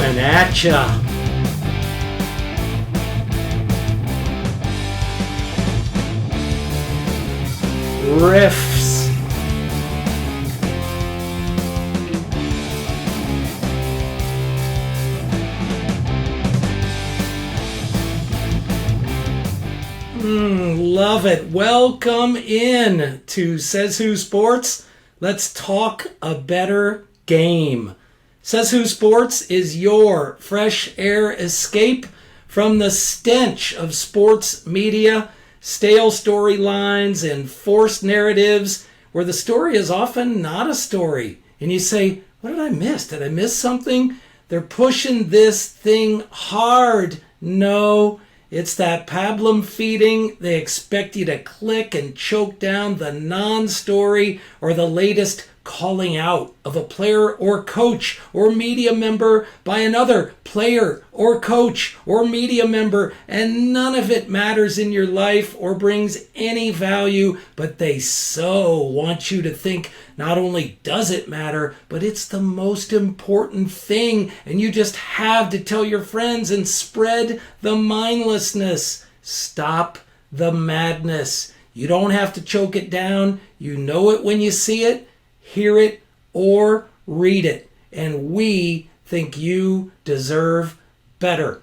Coming at ya. Riffs. Love it. Welcome in to Says Who Sports. Let's talk a better game. Says Who Sports is your fresh air escape from the stench of sports media, stale storylines, and forced narratives where the story is often not a story. And you say, what did I miss? Did I miss something? They're pushing this thing hard. No, it's that pablum feeding. They expect you to click and choke down the non-story or the latest calling out of a player or coach or media member by another player or coach or media member, and none of it matters in your life or brings any value, but they so want you to think not only does it matter, but it's the most important thing, and you just have to tell your friends and spread the mindlessness. Stop the madness. You don't have to choke it down. You know it when you see it, hear it, or read it. And we think you deserve better.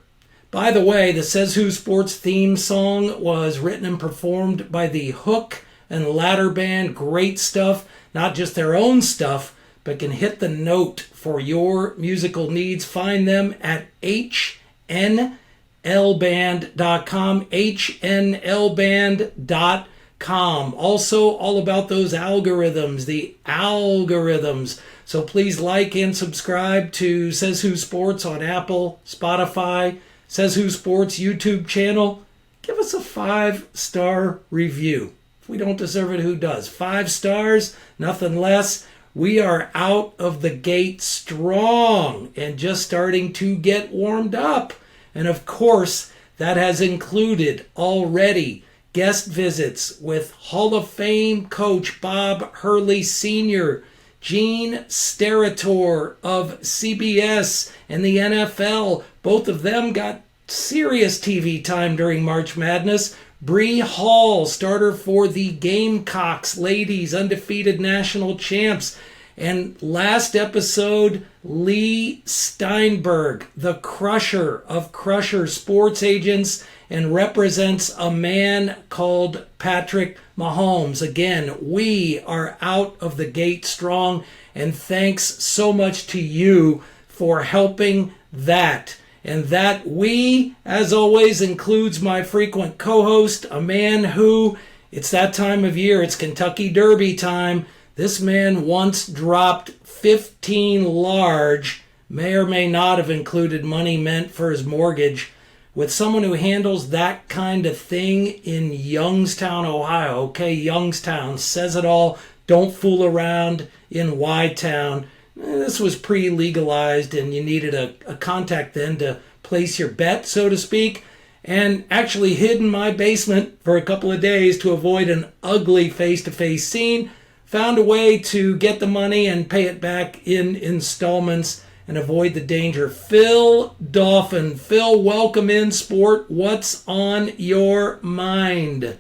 By the way, the Says Who Sports theme song was written and performed by the Hook and Ladder Band. Great stuff. Not just their own stuff, but can hit the note for your musical needs. Find them at hnlband.com, hnlband.com. Also, all about those algorithms, the algorithms. So please like and subscribe to Says Who Sports on Apple, Spotify, Says Who Sports YouTube channel. Give us a 5-star review. If we don't deserve it, who does? 5 stars, nothing less. We are out of the gate strong and just starting to get warmed up. And of course, that has included already guest visits with Hall of Fame coach Bob Hurley Sr., Gene Steratore of CBS and the NFL. Both of them got serious TV time during March Madness. Bree Hall, starter for the Gamecocks ladies, undefeated national champs. And last episode, Lee Steinberg, the crusher of crusher sports agents, and represents a man called Patrick Mahomes. Again, we are out of the gate strong, and thanks so much to you for helping that. And that we, as always, includes my frequent co-host, a man who, it's that time of year, it's Kentucky Derby time. This man once dropped 15 large, may or may not have included money meant for his mortgage, with someone who handles that kind of thing in Youngstown, Ohio. Okay, Youngstown says it all. Don't fool around in Y-Town. This was pre-legalized, and you needed a contact then to place your bet, so to speak, and actually hid in my basement for a couple of days to avoid an ugly face-to-face scene. Found a way to get the money and pay it back in installments and avoid the danger. Phil Dauphin. Phil, welcome in, sport. What's on your mind?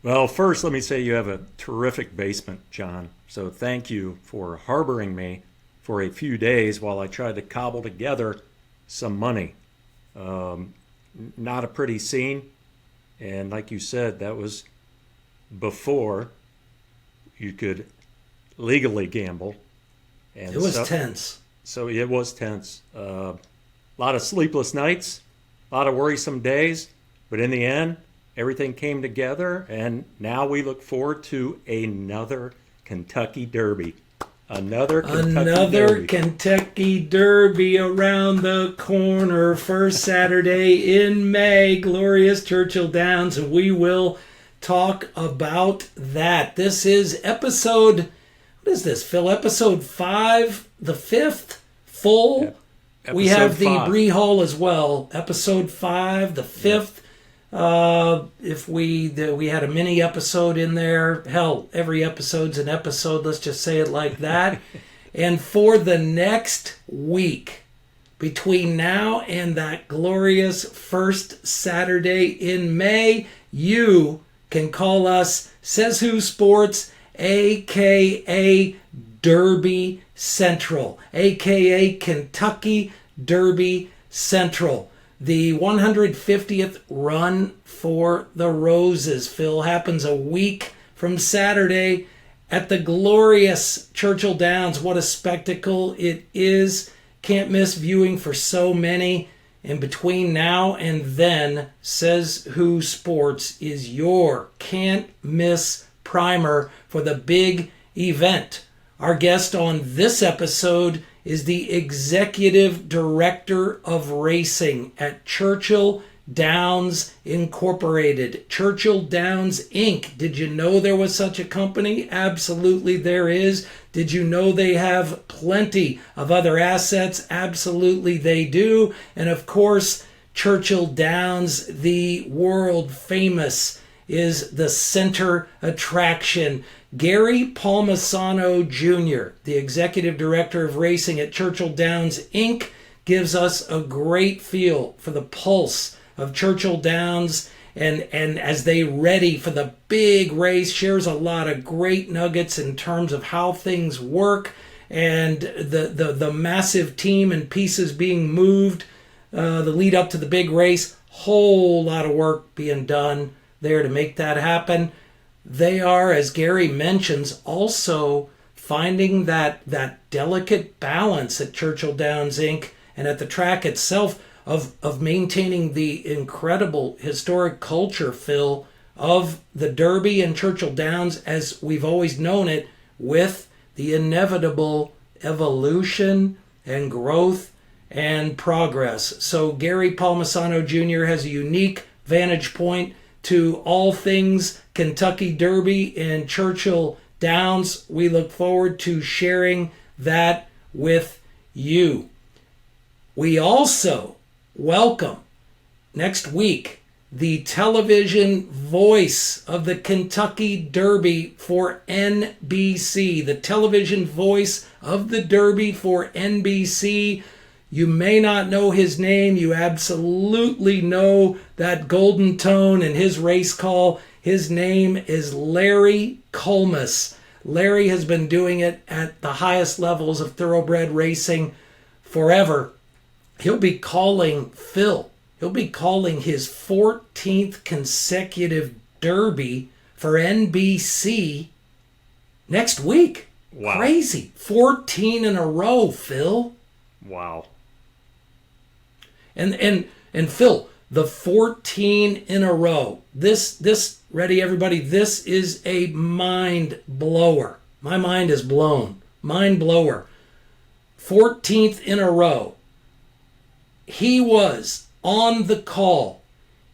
Well, first, let me say you have a terrific basement, John. So thank you for harboring me for a few days while I tried to cobble together some money. Not a pretty scene. And like you said, that was before you could legally gamble. And it was tense. So it was tense. A lot of sleepless nights, a lot of worrisome days. But in the end, everything came together. And now we look forward to another Kentucky Derby. Another Kentucky Derby around the corner. First Saturday in May, glorious Churchill Downs, and we will talk about that. This is episode, what is this, Phil? Episode 5, the 5th, full. Yeah, we have the 5. Bree Hall as well. Episode 5, the 5th. If we had a mini episode in there, hell, every episode's an episode, let's just say it like that. And for the next week, between now and that glorious first Saturday in May, you can call us Says Who Sports, a.k.a. Derby Central, a.k.a. Kentucky Derby Central. The 150th Run for the Roses, Phil, happens a week from Saturday at the glorious Churchill Downs. What a spectacle it is. Can't miss viewing for so many. And between now and then, Says Who Sports is your can't miss primer for the big event. Our guest on this episode is the Executive Director of Racing at Churchill Downs Incorporated. Churchill Downs Inc. Did you know there was such a company? Absolutely there is. Did you know they have plenty of other assets? Absolutely they do. And of course, Churchill Downs, the world famous, is the center attraction. Gary Palmisano Jr., the Executive Director of Racing at Churchill Downs Inc., gives us a great feel for the pulse of Churchill Downs and as they ready for the big race, shares a lot of great nuggets in terms of how things work and the massive team and pieces being moved, the lead up to the big race. Whole lot of work being done there to make that happen. They are, as Gary mentions, also finding that delicate balance at Churchill Downs Inc. and at the track itself of maintaining the incredible historic culture, Phil, of the Derby and Churchill Downs as we've always known it, with the inevitable evolution and growth and progress. So Gary Palmisano Jr. has a unique vantage point to all things Kentucky Derby and Churchill Downs. We look forward to sharing that with you. We also welcome next week the television voice of the Kentucky Derby for NBC. The television voice of the Derby for NBC. You may not know his name. You absolutely know that golden tone and his race call. His name is Larry Culmus. Larry has been doing it at the highest levels of thoroughbred racing forever. He'll be calling He'll be calling his 14th consecutive Derby for NBC next week. Wow. Crazy. 14 in a row, Phil. Wow. And Phil, the 14 in a row. This ready everybody, this is a mind blower. My mind is blown. Mind blower. 14th in a row. He was on the call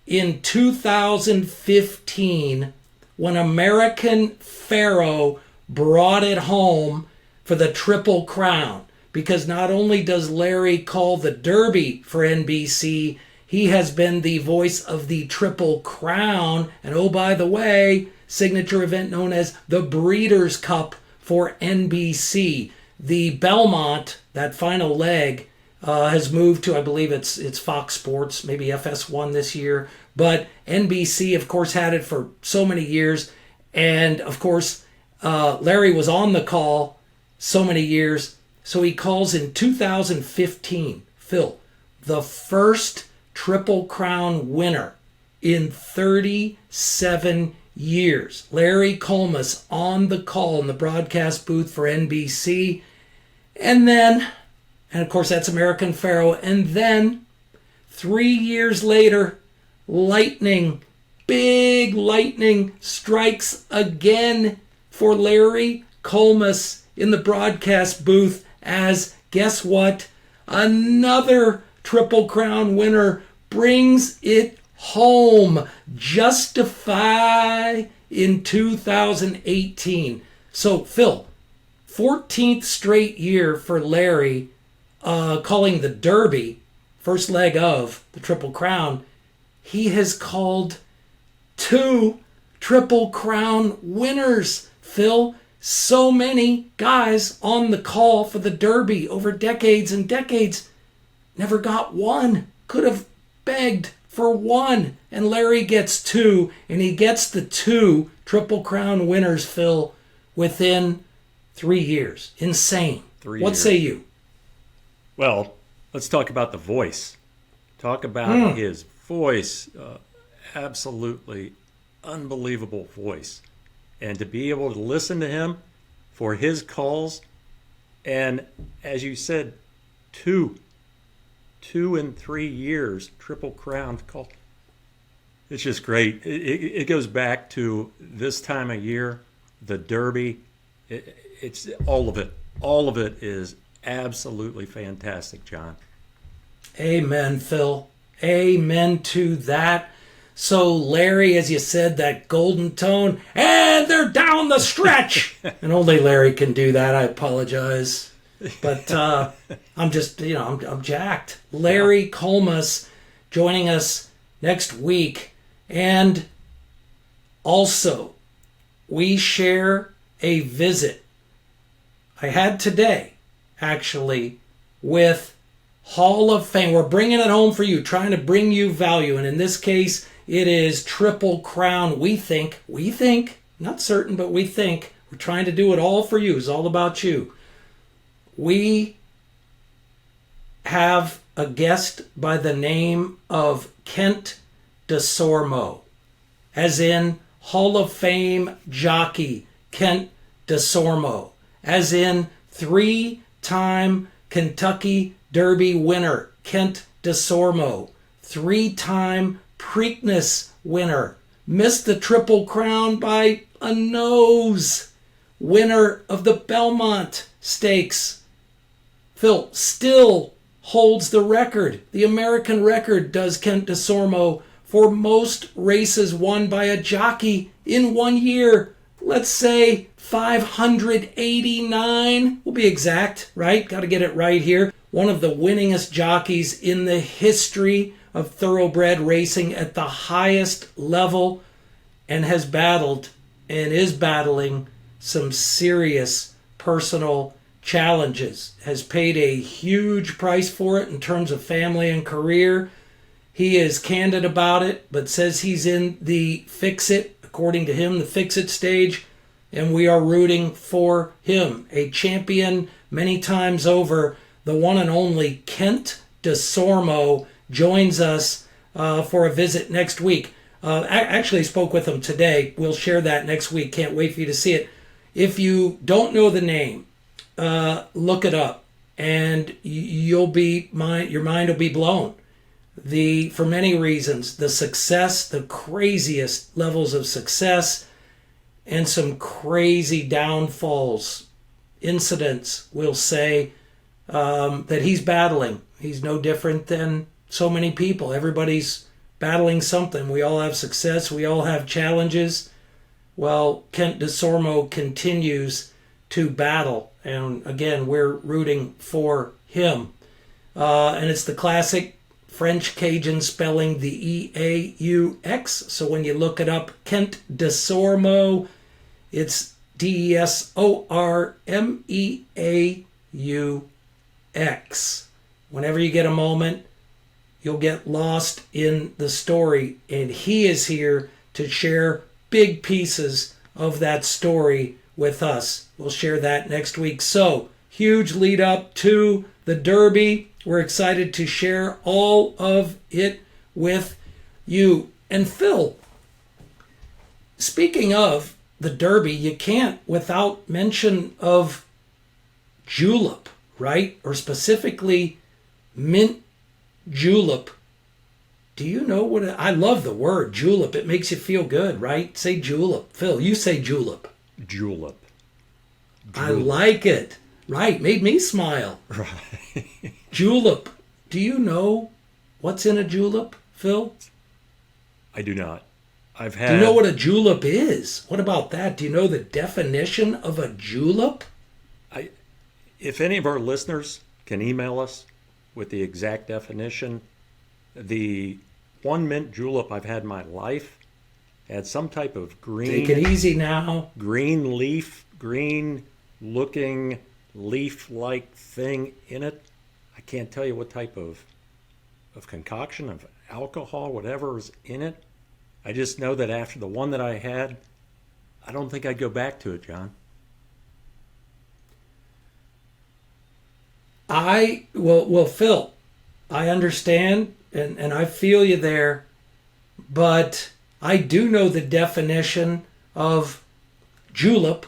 in 2015 when American Pharoah brought it home for the Triple Crown. Because not only does Larry call the Derby for NBC, he has been the voice of the Triple Crown. And oh, by the way, signature event known as the Breeders' Cup for NBC. The Belmont, that final leg, has moved to, I believe it's Fox Sports, maybe FS1 this year. But NBC, of course, had it for so many years. And, of course, Larry was on the call so many years. So he calls in 2015, Phil, the first Triple Crown winner in 37 years. Larry Culmus on the call in the broadcast booth for NBC. And then, and of course that's American Pharoah. And then 3 years later, big lightning strikes again for Larry Culmus in the broadcast booth as, guess what? Another Triple Crown winner brings it home. Justify in 2018. So, Phil, 14th straight year for Larry calling the Derby, first leg of the Triple Crown. He has called 2 Triple Crown winners, Phil. So many guys on the call for the Derby over decades and decades. never got one. Could have begged for one. And Larry gets two, and he gets the two Triple Crown winners, Phil, within 3 years. Insane. 3 What years. say you? Well, let's talk about the voice. Talk about his voice. Absolutely unbelievable voice. And to be able to listen to him for his calls, and as you said, two in 3 years, Triple Crown call. It's just great. It goes back to this time of year, the Derby. It's all of it. All of it is absolutely fantastic, John. Amen, Phil. Amen to that. So, Larry, as you said, that golden tone, and they're down the stretch. And only Larry can do that. I apologize. But I'm just, I'm jacked. Larry Colmus joining us next week. And also, we share a visit I had today, actually, with Hall of Fame. We're bringing it home for you, trying to bring you value. And in this case, it is Triple Crown. We think, not certain, but we think. We're trying to do it all for you. It's all about you. We have a guest by the name of Kent DeSormo, as in Hall of Fame jockey Kent DeSormo, as in 3-time Kentucky Derby winner Kent DeSormo, 3-time Preakness winner, missed the Triple Crown by a nose, winner of the Belmont Stakes. Phil still holds the record, the American record does Kent DeSormo, for most races won by a jockey in 1 year. Let's say 589. We'll be exact, right? Got to get it right here. One of the winningest jockeys in the history of thoroughbred racing at the highest level, and has battled and is battling some serious personal challenges. Has paid a huge price for it in terms of family and career. He is candid about it, but says he's in the fix-it, according to him, the fix-it stage, and we are rooting for him. A champion many times over, the one and only Kent DeSormo joins us for a visit next week. I actually spoke with him today. We'll share that next week. Can't wait for you to see it. If you don't know the name, look it up, and your mind will be blown. For many reasons, the success, the craziest levels of success, and some crazy downfalls, incidents, we'll say, that he's battling. He's no different than so many people. Everybody's battling something. We all have success. We all have challenges. Well, Kent DeSormo continues to battle. And again, we're rooting for him. And it's the classic French Cajun spelling, the E-A-U-X. So when you look it up, Kent DeSormo, it's D-E-S-O-R-M-E-A-U-X. Whenever you get a moment, you'll get lost in the story. And he is here to share big pieces of that story with us. We'll share that next week. So, huge lead up to the Derby. We're excited to share all of it with you. And Phil, speaking of the Derby, you can't without mention of julep, right? Or specifically mint julep. Do you know what I love the word julep. It makes you feel good, right? Say julep. Phil, you say julep. Julep. I like it. Right, made me smile. Right. Julep. Do you know what's in a julep, Phil? I do not. Do you know what a julep is? What about that? Do you know the definition of a julep? If any of our listeners can email us with the exact definition, the one mint julep I've had in my life had some type of green... Take it easy now. Green leaf, green looking leaf-like thing in it. I can't tell you what type of concoction, of alcohol, whatever is in it. I just know that after the one that I had, I don't think I'd go back to it, John. Well, Phil, I understand and I feel you there, but I do know the definition of julep,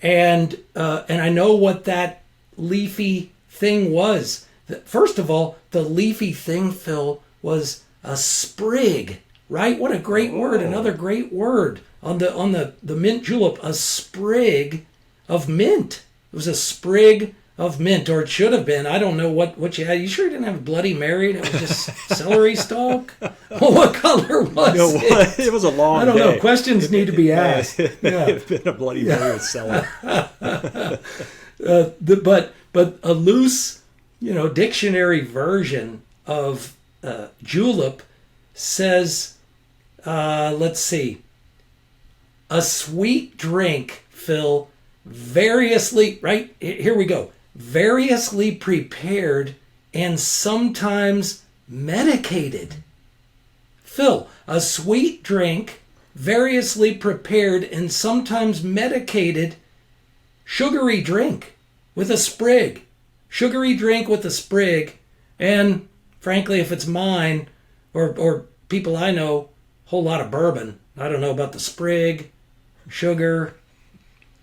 and I know what that leafy thing was. First of all, the leafy thing, Phil, was a sprig, right? What a great word! Another great word on the mint julep, a sprig of mint. It was a sprig of mint, or it should have been. I don't know what you had. You sure you didn't have a Bloody Mary? It was just celery stalk? Well, what color was it? It was a long day. I don't know. Questions need to be asked. It may have been a Bloody Mary with celery. But a loose, dictionary version of julep says, let's see, a sweet drink, Phil, variously, right? Here we go. Variously prepared and sometimes medicated. Phil, a sweet drink, variously prepared and sometimes medicated, sugary drink with a sprig. Sugary drink with a sprig. And frankly, if it's mine or people I know, whole lot of bourbon. I don't know about the sprig, sugar,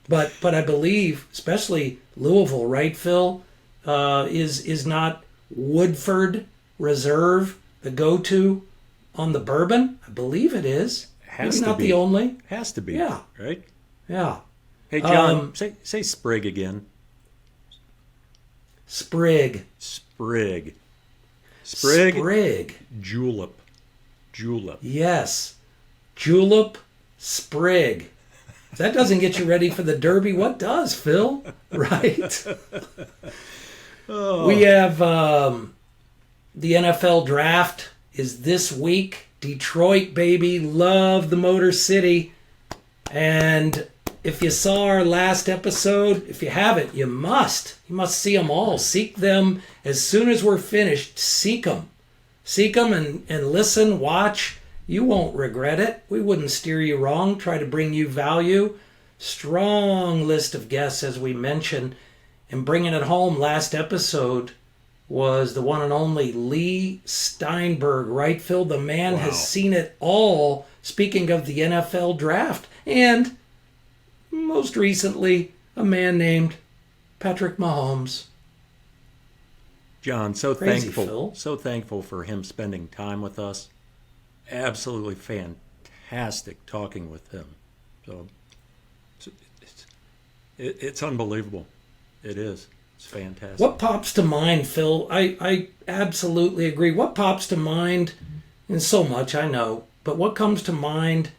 but I believe, especially Louisville, right, Phil, is not Woodford Reserve the go-to on the bourbon? I believe it is. Has Maybe to not be. the only. Has to be. Yeah. Right? Yeah. Hey, John, say sprig again. Sprig. Sprig. Sprig. Julep. Yes. Julep, sprig. If that doesn't get you ready for the Derby, what does, Phil? Right? We have the NFL draft is this week. Detroit, baby. Love the Motor City. And if you saw our last episode, if you haven't, you must. You must see them all. Seek them as soon as we're finished. Seek them. Seek them and listen, watch. You won't regret it. We wouldn't steer you wrong. Try to bring you value. Strong list of guests, as we mentioned. And bringing it home, last episode was the one and only Lee Steinberg, right, Phil? The man has seen it all. Speaking of the NFL draft. And most recently, a man named Patrick Mahomes. John, so Crazy, thankful. Phil. So thankful for him spending time with us. Absolutely fantastic talking with him. So it's unbelievable. It is. It's fantastic. What pops to mind, Phil? I absolutely agree. What pops to mind, and so much I know, but what comes to mind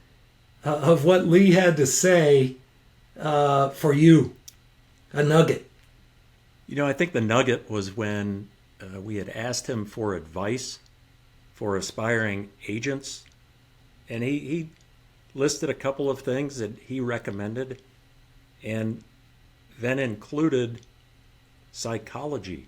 of what Lee had to say for you? A nugget. I think the nugget was when we had asked him for advice for aspiring agents, and he listed a couple of things that he recommended, and then included psychology.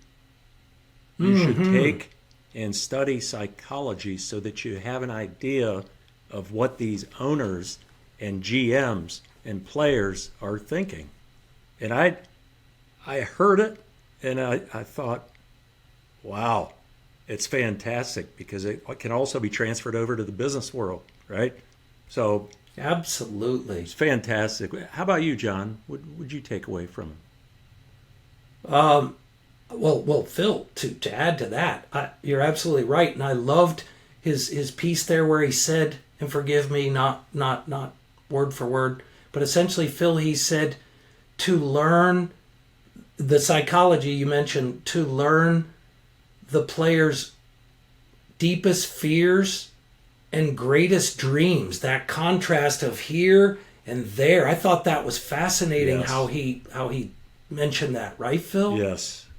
You should take and study psychology so that you have an idea of what these owners and GMs and players are thinking. And I heard it, and I thought, wow, it's fantastic, because it can also be transferred over to the business world, right? So Absolutely. it's fantastic. How about you, John? What would you take away from him? Well, Phil, to add to that, you're absolutely right, and I loved his piece there where he said, and forgive me, not word for word, but essentially, Phil, he said to learn the psychology you mentioned, to learn the player's deepest fears and greatest dreams. That contrast of here and there. I thought that was fascinating. Yes. how he mentioned that, right, Phil?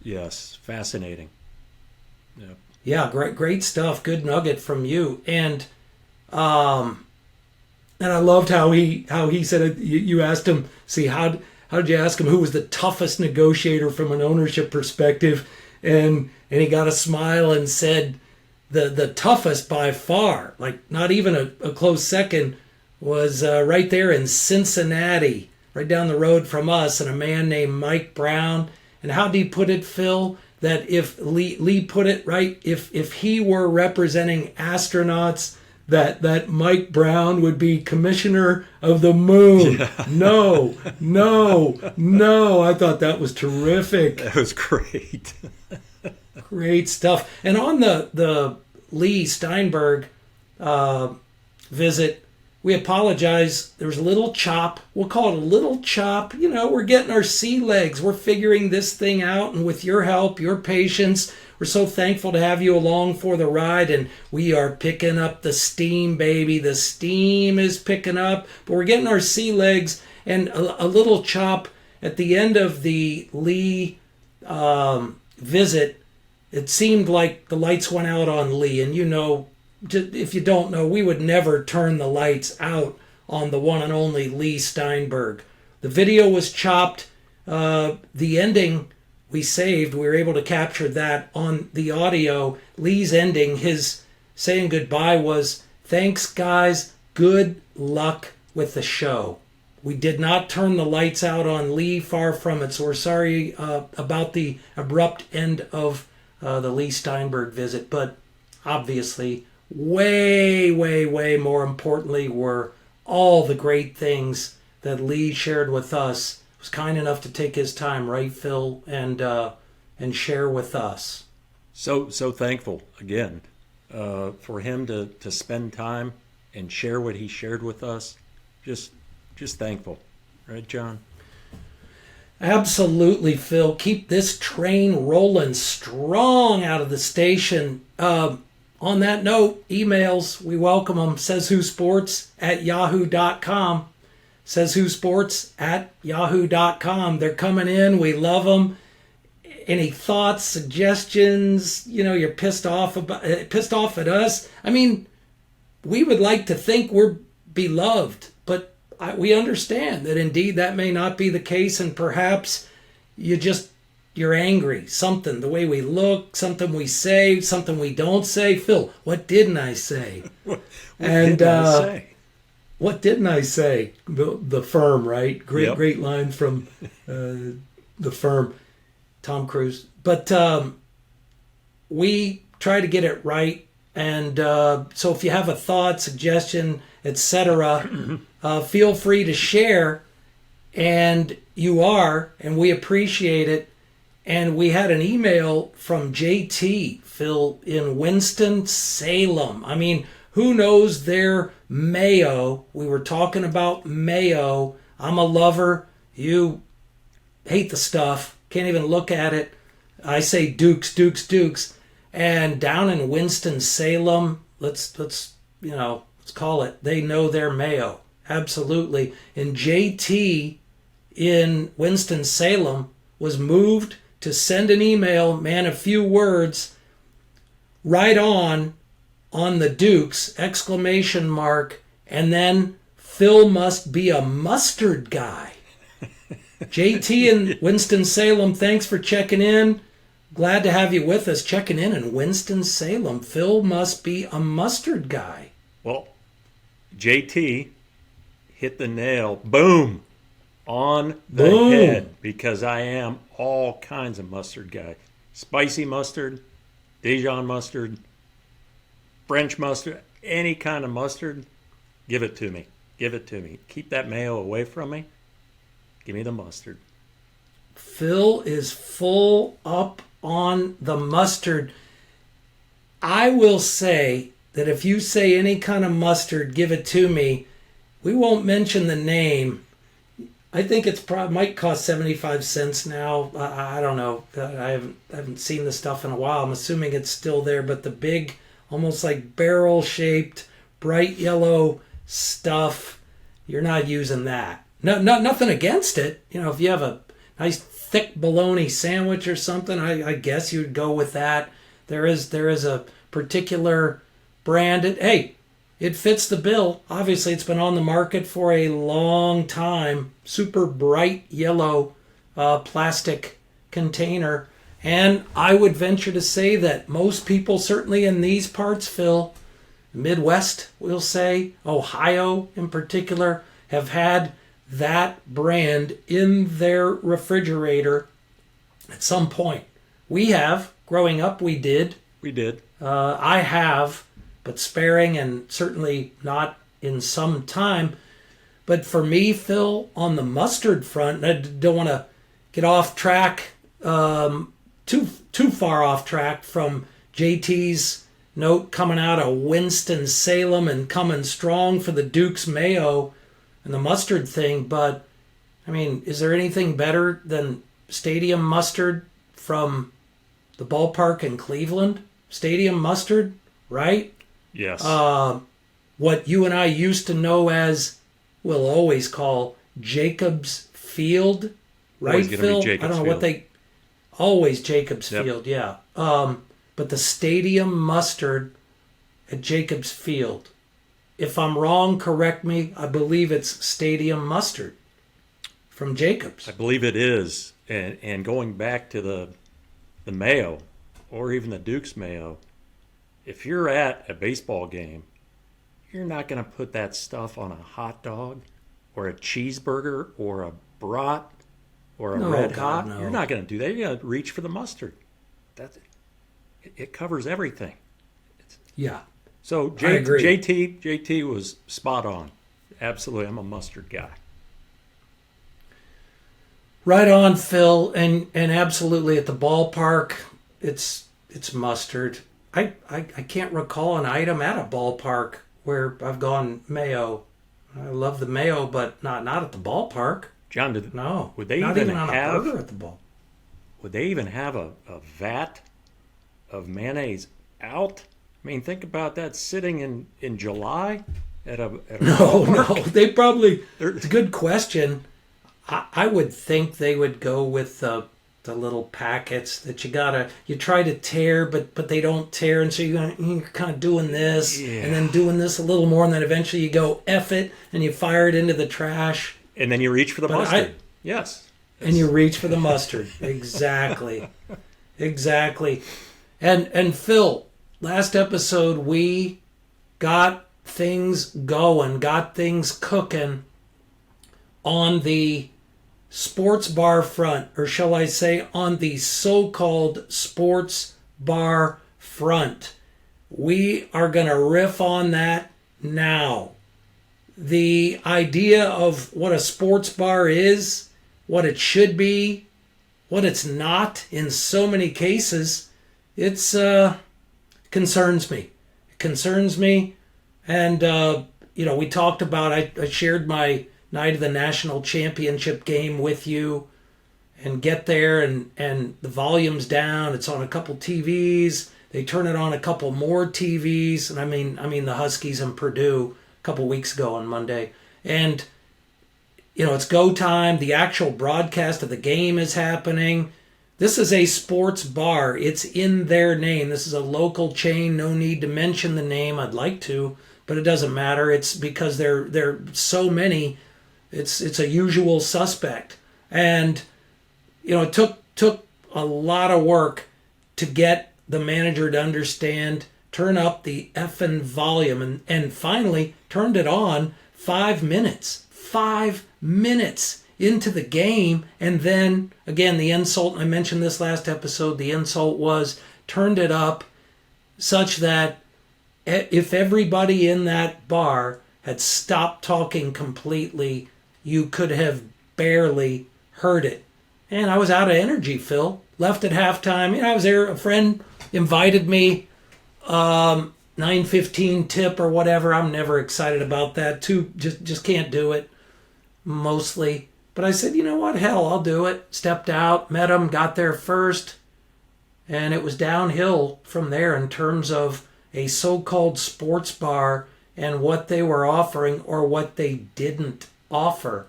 Yes, fascinating. Yeah, great stuff. Good nugget from you. And I loved how he said it. You asked him, how did you ask him who was the toughest negotiator from an ownership perspective? and he got a smile and said the toughest by far, like not even a close second, was right there in Cincinnati, right down the road from us, and a man named Mike Brown. And how did he put it, Phil? That if Lee put it right, if he were representing astronauts, that Mike Brown would be commissioner of the moon. Yeah. No. I thought that was terrific. That was great. Great stuff. And on the Lee Steinberg visit, we apologize. There was a little chop. We'll call it a little chop. We're getting our sea legs. We're figuring this thing out. And with your help, your patience, we're so thankful to have you along for the ride. And we are picking up the steam, baby. The steam is picking up. But we're getting our sea legs. And a little chop at the end of the Lee visit. It seemed like the lights went out on Lee. And if you don't know, we would never turn the lights out on the one and only Lee Steinberg. The video was chopped. The ending we saved. We were able to capture that on the audio. Lee's ending, his saying goodbye was, "Thanks, guys. Good luck with the show." We did not turn the lights out on Lee, far from it. So we're sorry about the abrupt end of the Lee Steinberg visit. But obviously, way more importantly were all the great things that Lee shared with us. He was kind enough to take his time, right, Phil, and share with us. So thankful again for him to spend time and share what he shared with us. Just thankful, right, John? Absolutely, Phil. Keep this train rolling strong out of the station. On that note, emails, we welcome them. sayswhosports@yahoo.com. sayswhosports@yahoo.com. They're coming in. We love them. Any thoughts, suggestions? You're pissed off at us. I mean, we would like to think we're beloved, but we understand that indeed that may not be the case, and perhaps you're angry. Something, the way we look, something we say, something we don't say. Phil, what didn't I say? What didn't I say? What didn't I say? The Firm, right? Great line from The Firm, Tom Cruise. But we try to get it right. And so if you have a thought, suggestion, etc., feel free to share. And and we appreciate it. And we had an email from JT, Phil, in Winston-Salem. I mean, who knows their mayo? We were talking about mayo. I'm a lover. You hate the stuff. Can't even look at it. I say Dukes. And down in Winston-Salem, let's call it, they know their mayo. Absolutely. And JT in Winston-Salem was moved to send an email, man, a few words, right on the Dukes, ! And then Phil must be a mustard guy. JT in Winston-Salem, thanks for checking in. Glad to have you with us, checking in Winston-Salem. Phil must be a mustard guy. Well, JT hit the nail, boom, on the head, because I am all kinds of mustard guy. Spicy mustard, Dijon mustard, French mustard, any kind of mustard, give it to me. Keep that mayo away from me. Give me the mustard. Phil is full up on the mustard. I will say that if you say any kind of mustard, give it to me. We won't mention the name. I think it's might cost 75 cents now. I don't know. I haven't seen the stuff in a while. I'm assuming it's still there. But the big, almost like barrel-shaped, bright yellow stuff, you're not using that. No, nothing against it. If you have a nice thick bologna sandwich or something, I guess you'd go with that. There is a particular brand. It fits the bill. Obviously, it's been on the market for a long time. Super bright yellow plastic container. And I would venture to say that most people, certainly in these parts, Phil, Midwest, we'll say, Ohio in particular, have had that brand in their refrigerator at some point. We have. Growing up, we did. We did. I have, but sparing and certainly not in some time. But for me, Phil, on the mustard front, I don't want to get off track, too far off track from JT's note coming out of Winston-Salem and coming strong for the Duke's Mayo and the mustard thing. But, I mean, is there anything better than stadium mustard from the ballpark in Cleveland? Stadium mustard, right? Yes. What you and I used to know as, we'll always call Jacobs Field, right, Always gonna Phil? be Jacobs I don't know Field. what they... Always Jacobs Yep. Field, yeah. But the stadium mustard at Jacobs Field, if I'm wrong, correct me, I believe it's stadium mustard from Jacobs. I believe it is. And going back to the Mayo, or even the Duke's Mayo, if you're at a baseball game, you're not going to put that stuff on a hot dog or a cheeseburger or a brat or a No, red God, hot. no. You're not going to do that. You're going to reach for the mustard. It covers everything. Yeah. So I agree. JT was spot on. Absolutely, I'm a mustard guy. Right on, Phil, and absolutely at the ballpark, it's mustard. I can't recall an item at a ballpark where I've gone mayo. I love the mayo, but not at the ballpark. John, No, would they not even on have a burger at the ball? Would they even have a vat of mayonnaise out? I mean, think about that sitting in July at a No, ballpark. they probably. It's a good question. I would think they would go with the little packets that you try to tear, but they don't tear, and so you're kind of doing this and then doing this a little more, and then eventually you go F it and you fire it into the trash. And then you reach for the mustard. Yes. And you reach for the mustard. Exactly. Exactly. And Phil, last episode we got things going, got things cooking on the sports bar front, or shall I say on the so-called sports bar front. We are going to riff on that now. The idea of what a sports bar is, what it should be, what it's not in so many cases, it's concerns me. It concerns me. And, we talked about, I shared my night of the national championship game with you, and get there and the volume's down. It's on a couple TVs. They turn it on a couple more TVs. And I mean the Huskies and Purdue a couple weeks ago on Monday. And, it's go time. The actual broadcast of the game is happening. This is a sports bar. It's in their name. This is a local chain. No need to mention the name. I'd like to, but it doesn't matter. It's because there so many. It's a usual suspect. And, it took a lot of work to get the manager to understand, turn up the effing volume, and finally turned it on 5 minutes. 5 minutes into the game. And then, again, the insult, I mentioned this last episode, the insult was turned it up such that if everybody in that bar had stopped talking completely, you could have barely heard it. And I was out of energy, Phil. Left at halftime. I was there. A friend invited me. 9:15 tip or whatever. I'm never excited about that. Just can't do it. Mostly. But I said, you know what? Hell, I'll do it. Stepped out, met him, got there first. And it was downhill from there in terms of a so-called sports bar and what they were offering or what they didn't offer.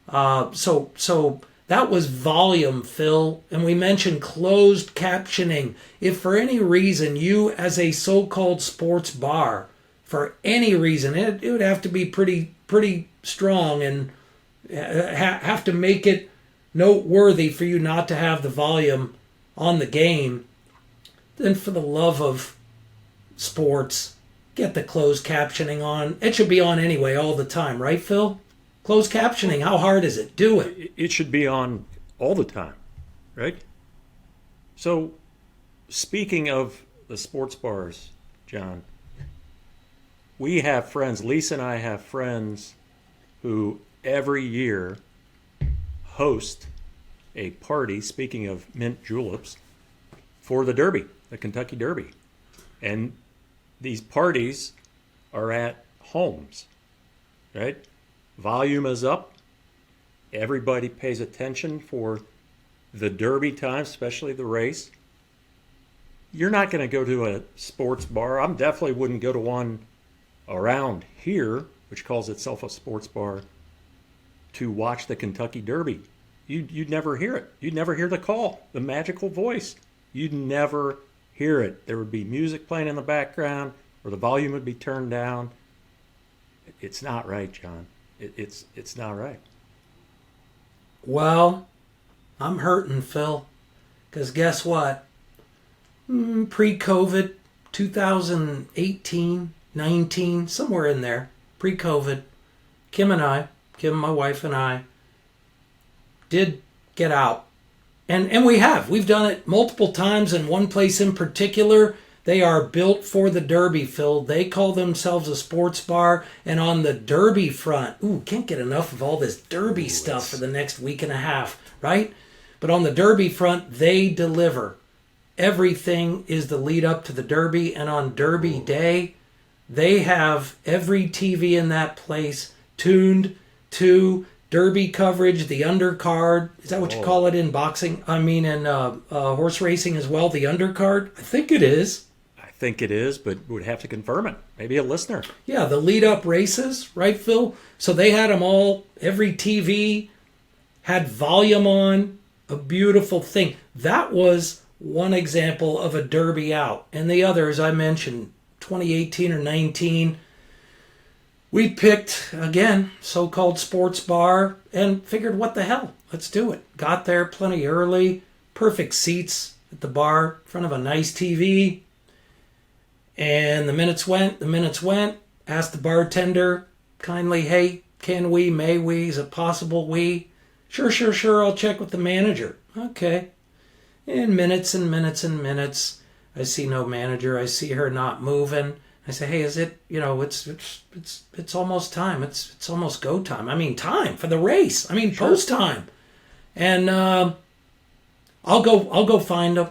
So that was volume, Phil. And we mentioned closed captioning. If for any reason you, as a so-called sports bar, for any reason, it would have to be pretty strong and have to make it noteworthy for you not to have the volume on the game, then for the love of sports, get the closed captioning on. It should be on anyway all the time, right, Phil? Closed captioning, how hard is it? Do it. It should be on all the time, right? So, speaking of the sports bars, John, we have friends, Lisa and I have friends who every year host a party, speaking of mint juleps, for the Derby, the Kentucky Derby. And these parties are at homes, right? Volume is up. Everybody pays attention for the Derby time, especially the race. You're not going to go to a sports bar. I definitely wouldn't go to one around here, which calls itself a sports bar, to watch the Kentucky Derby. You'd never hear it. You'd never hear the call, the magical voice. You'd never hear it. There would be music playing in the background, or the volume would be turned down. It's not right, John. It's not right. Well, I'm hurting, Phil, because guess what? Pre-COVID, 2018, 19, somewhere in there, pre-COVID, Kim, my wife and I, did get out. And we've done it multiple times. In one place in particular, they are built for the Derby, Phil. They call themselves a sports bar. And on the Derby front, can't get enough of all this Derby stuff for the next week and a half, right? But on the Derby front, they deliver. Everything is the lead up to the Derby. And on Derby Day, they have every TV in that place tuned to Derby coverage, the undercard. Is that what you call it in boxing? I mean, in horse racing as well, the undercard? I think it is. I think it is, but would have to confirm it. Maybe a listener. Yeah, the lead-up races, right, Phil? So they had them all, every TV had volume on, a beautiful thing. That was one example of a Derby out. And the other, as I mentioned, 2018 or 19, we picked, again, so-called sports bar and figured, what the hell? Let's do it. Got there plenty early, perfect seats at the bar, in front of a nice TV. And the minutes went. Asked the bartender kindly, hey, can we, may we, is it possible we? Sure, I'll check with the manager. Okay. And minutes, I see no manager. I see her not moving. I say, hey, is it, it's almost time. It's almost go time. I mean, time for the race. I mean, post time. And I'll go find them.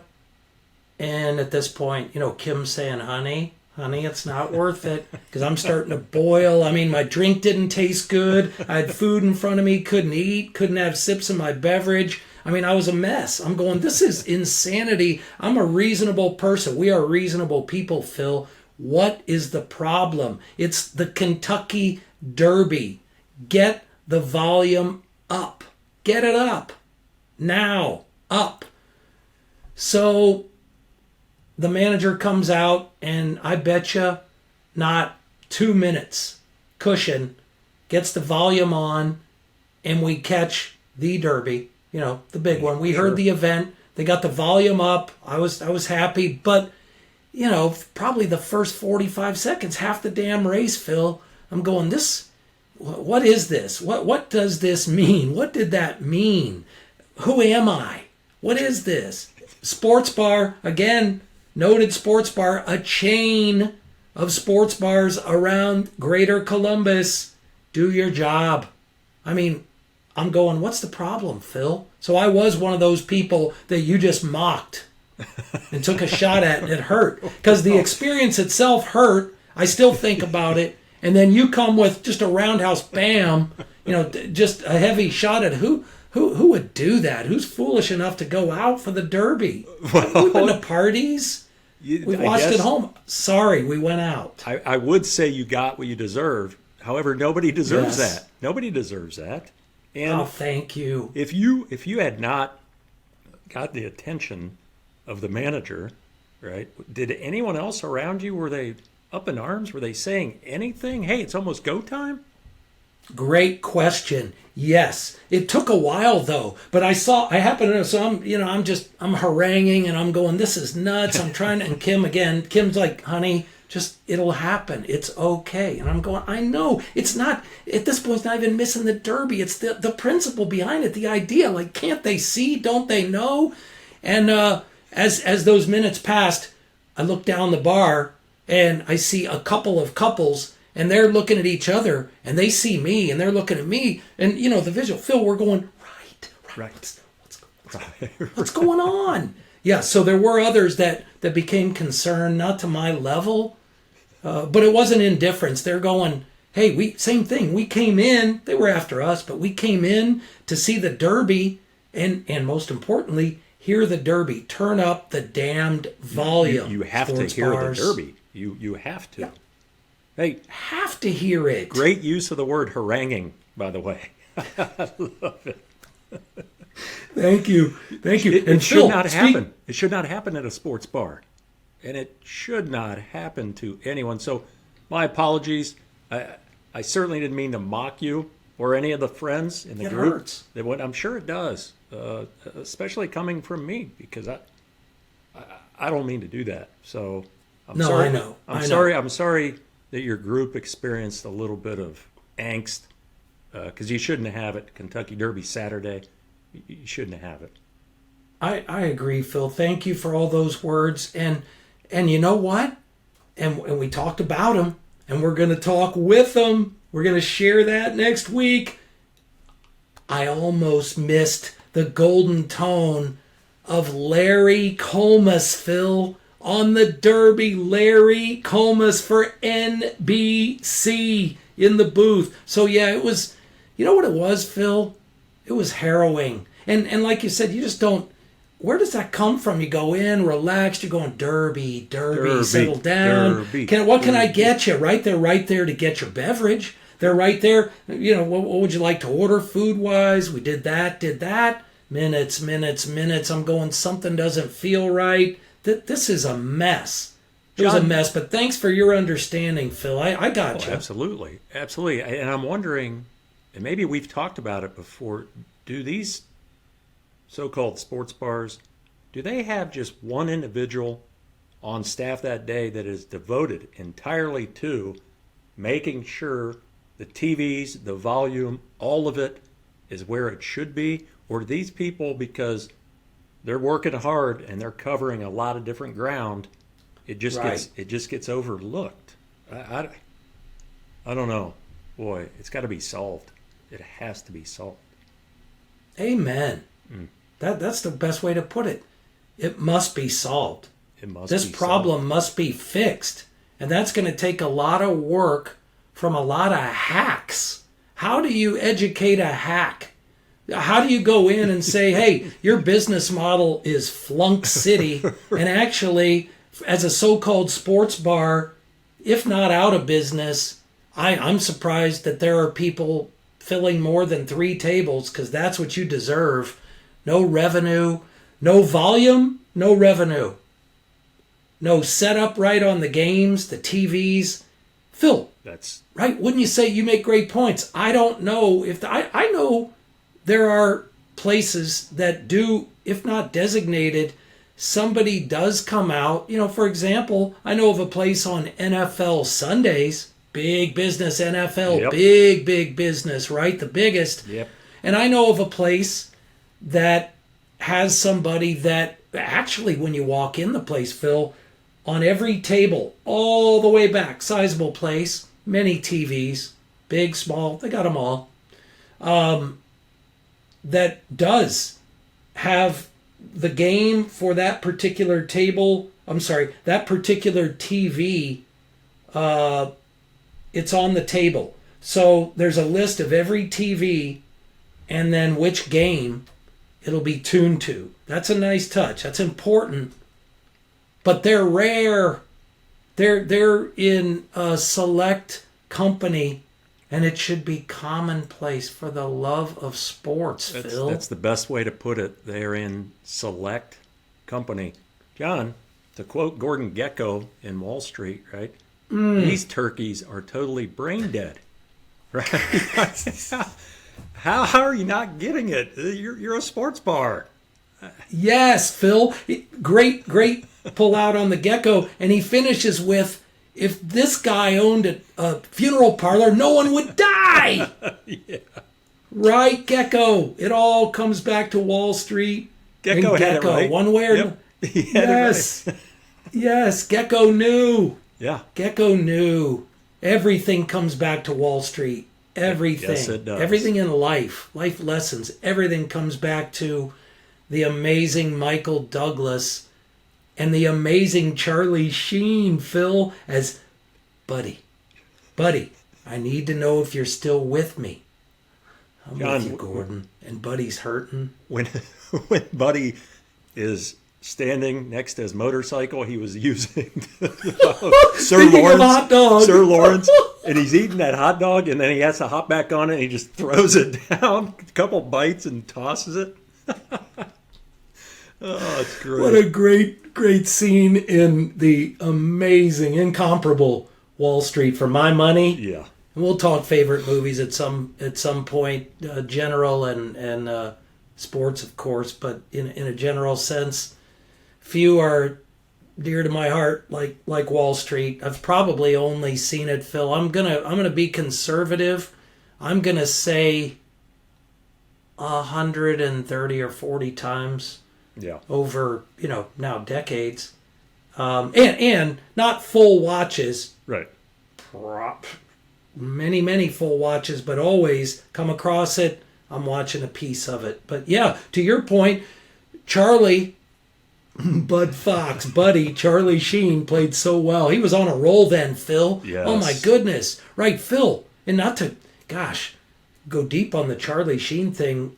And at this point, Kim's saying, honey, it's not worth it because I'm starting to boil. I mean, my drink didn't taste good. I had food in front of me, couldn't eat, couldn't have sips of my beverage. I mean, I was a mess. I'm going, this is insanity. I'm a reasonable person. We are reasonable people, Phil. What is the problem? It's the Kentucky Derby. Get the volume up. Get it up. Now. Up. So the manager comes out, and I bet you not 2 minutes, cushion, gets the volume on, and we catch the Derby, the big one. We heard the event. They got the volume up. I was happy, but probably the first 45 seconds, half the damn race, Phil, I'm going, what is this? What does this mean? What did that mean? Who am I? What is this? Sports bar, again, noted sports bar, a chain of sports bars around Greater Columbus. Do your job. I mean, I'm going, what's the problem, Phil? So I was one of those people that you just mocked and took a shot at, and it hurt. Because the experience itself hurt. I still think about it. And then you come with just a roundhouse bam, just a heavy shot at who would do that? Who's foolish enough to go out for the Derby? Well, we've been to parties. We watched at home. Sorry, we went out. I would say you got what you deserved. However, nobody deserves that. Nobody deserves that. And thank you. If you had not got the attention of the manager, right? Did anyone else around you, were they up in arms? Were they saying anything? Hey, it's almost go time? Great question. Yes, it took a while though, but I happened to, so I'm haranguing and I'm going, this is nuts. I'm trying to, and Kim's like, honey, just, it'll happen. It's okay. And I'm going, I know it's not, at this point, it's not even missing the Derby. It's the principle behind it, the idea, like, can't they see? Don't they know? And as those minutes passed, I look down the bar and I see a couple of couples and they're looking at each other and they see me and they're looking at me. And, the visual, Phil, we're going, right. What's going on? Yeah, so there were others that became concerned, not to my level, but it wasn't indifference. They're going, hey, same thing. We came in, they were after us, but we came in to see the Derby and most importantly, hear the Derby. Turn up the damned volume. You have to hear the Derby. You have to. Yeah. Hey, have to hear it. Great use of the word haranguing, by the way. I love it. Thank you. It should not happen. It should not happen at a sports bar. And it should not happen to anyone. So my apologies. I certainly didn't mean to mock you or any of the friends in the group. Hurts. I'm sure it does, especially coming from me, because I don't mean to do that. So I'm sorry. I know. I'm sorry that your group experienced a little bit of angst, because you shouldn't have it. Kentucky Derby Saturday, you shouldn't have it. I agree, Phil. Thank you for all those words. And you know what? And we talked about them, and we're going to talk with them. We're going to share that next week. I almost missed the golden tone of Larry Comas, Phil, on the Derby. Larry Comas for NBC in the booth. So yeah, it was, you know what it was, Phil? It was harrowing. And like you said, you just don't, where does that come from? You go in, relaxed, you're going, Derby, settle down. What can I get you? Right there to get your beverage. They're right there. What would you like to order food-wise? We did that. Minutes. I'm going, something doesn't feel right. This is a mess. It was a mess, but thanks for your understanding, Phil. I got you. Absolutely. And I'm wondering, and maybe we've talked about it before, do these so-called sports bars, do they have just one individual on staff that day that is devoted entirely to making sure the TVs, the volume, all of it is where it should be? Or do these people, because they're working hard and they're covering a lot of different ground, it just gets overlooked? I don't know. Boy, it's got to be solved. It has to be solved. Amen. That's the best way to put it. It must be solved. This problem must be fixed. And that's going to take a lot of work from a lot of hacks. How do you educate a hack? How do you go in and say, hey, your business model is Flunk City, and actually, as a so-called sports bar, if not out of business, I'm surprised that there are people filling more than 3 tables, because that's what you deserve. No revenue, no volume, no revenue. No setup right on the games, the TVs. Phil, that's right. Wouldn't you say you make great points? I don't know if I know there are places that do, if not designated, somebody does come out. For example, I know of a place on NFL Sundays, big business NFL, yep. Big business, right? The biggest. Yep. And I know of a place that has somebody that actually, when you walk in the place, Phil, on every table, all the way back, sizable place, many TVs, big, small, they got them all, that does have the game for that particular that particular TV, it's on the table. So there's a list of every TV and then which game it'll be tuned to. That's a nice touch. That's important. But they're rare. They're in a select company, and it should be commonplace, for the love of sports, Phil. That's the best way to put it. They're in select company. John, to quote Gordon Gekko in Wall Street, right? These turkeys are totally brain dead. Right? How are you not getting it? You're a sports bar. Yes, Phil. Great pull out on the Gecko. And he finishes with, if this guy owned a funeral parlor, no one would die. Yeah. Right, Gecko. It all comes back to Wall Street. Gecko had it right. One way or Yep. He had yes. it right. Yes, Gecko knew. Yeah. Gecko knew. Everything comes back to Wall Street. Everything. Yes, it does. Everything in life lessons, everything comes back to the amazing Michael Douglas and the amazing Charlie Sheen, Phil, as Buddy, I need to know if you're still with me. I'm John, with you, Gordon. And Buddy's hurting. When Buddy is standing next to his motorcycle, he was using Sir Hot dog. Lawrence, and he's eating that hot dog, and then he has to hop back on it, and he just throws it down, a couple bites, and tosses it. Oh, it's great. What a great scene in the amazing, incomparable Wall Street for my money. Yeah. And we'll talk favorite movies at some point, general and sports, of course, but in a general sense, few are dear to my heart like Wall Street. I've probably only seen it, Phil. I'm gonna be conservative. I'm gonna say 130 or 40 times. Yeah. Over now decades, and not full watches. Right. Many full watches, but always come across it. I'm watching a piece of it. But yeah, to your point, Charlie, Charlie Sheen played so well. He was on a roll then, Phil. Yes. Oh my goodness. Right, Phil. And not to, go deep on the Charlie Sheen thing.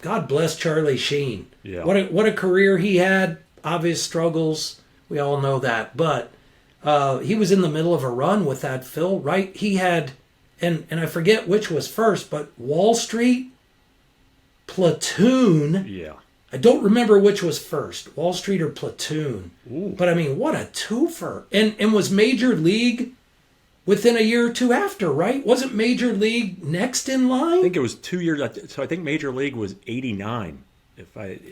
God bless Charlie Sheen. Yeah. What a career he had. Obvious struggles. We all know that. But he was in the middle of a run with that, Phil, right? He had, and I forget which was first, but Wall Street, Platoon. Yeah. I don't remember which was first, Wall Street or Platoon. Ooh. But I mean, what a twofer. And was Major League within a year or two after, right? Wasn't Major League next in line? I think it was 2 years. So I think Major League was 89.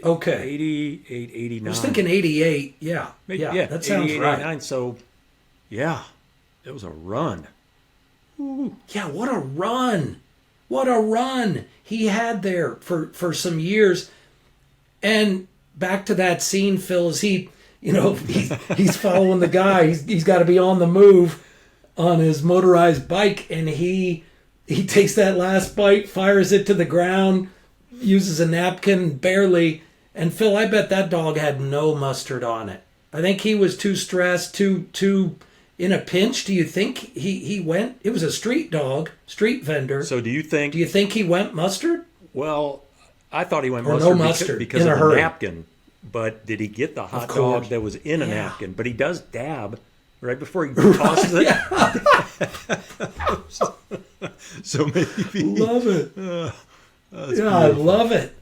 Okay. 88, 89. I was thinking 88. Yeah. That sounds 88, right. 89. So, yeah, it was a run. Ooh. Yeah, what a run. What a run he had there for some years. And back to that scene, Phil, as he's following the guy. He's got to be on the move on his motorized bike, and he takes that last bite, fires it to the ground, uses a napkin barely, and Phil, I bet that dog had no mustard on it. I think he was too stressed, too in a pinch. Do you think he went? It was a street dog, street vendor. So do you think he went mustard? Well, I thought he went Or mustard, no mustard because in a of the hurry. napkin. But did he get the hot Of dog course. that was in a Yeah. napkin? But he does dab right before he tosses it. So maybe. Love it. I love it.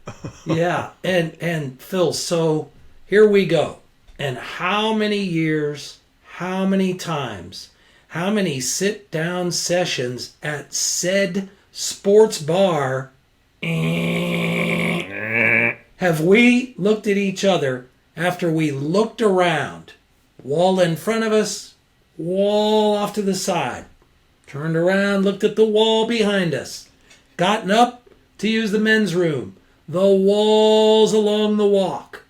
Yeah, and Phil, so here we go. And how many years, how many times, how many sit-down sessions at said sports bar have we looked at each other after we looked around? Wall in front of us, wall off to the side. Turned around, looked at the wall behind us. Gotten up to use the men's room, the walls along the walk,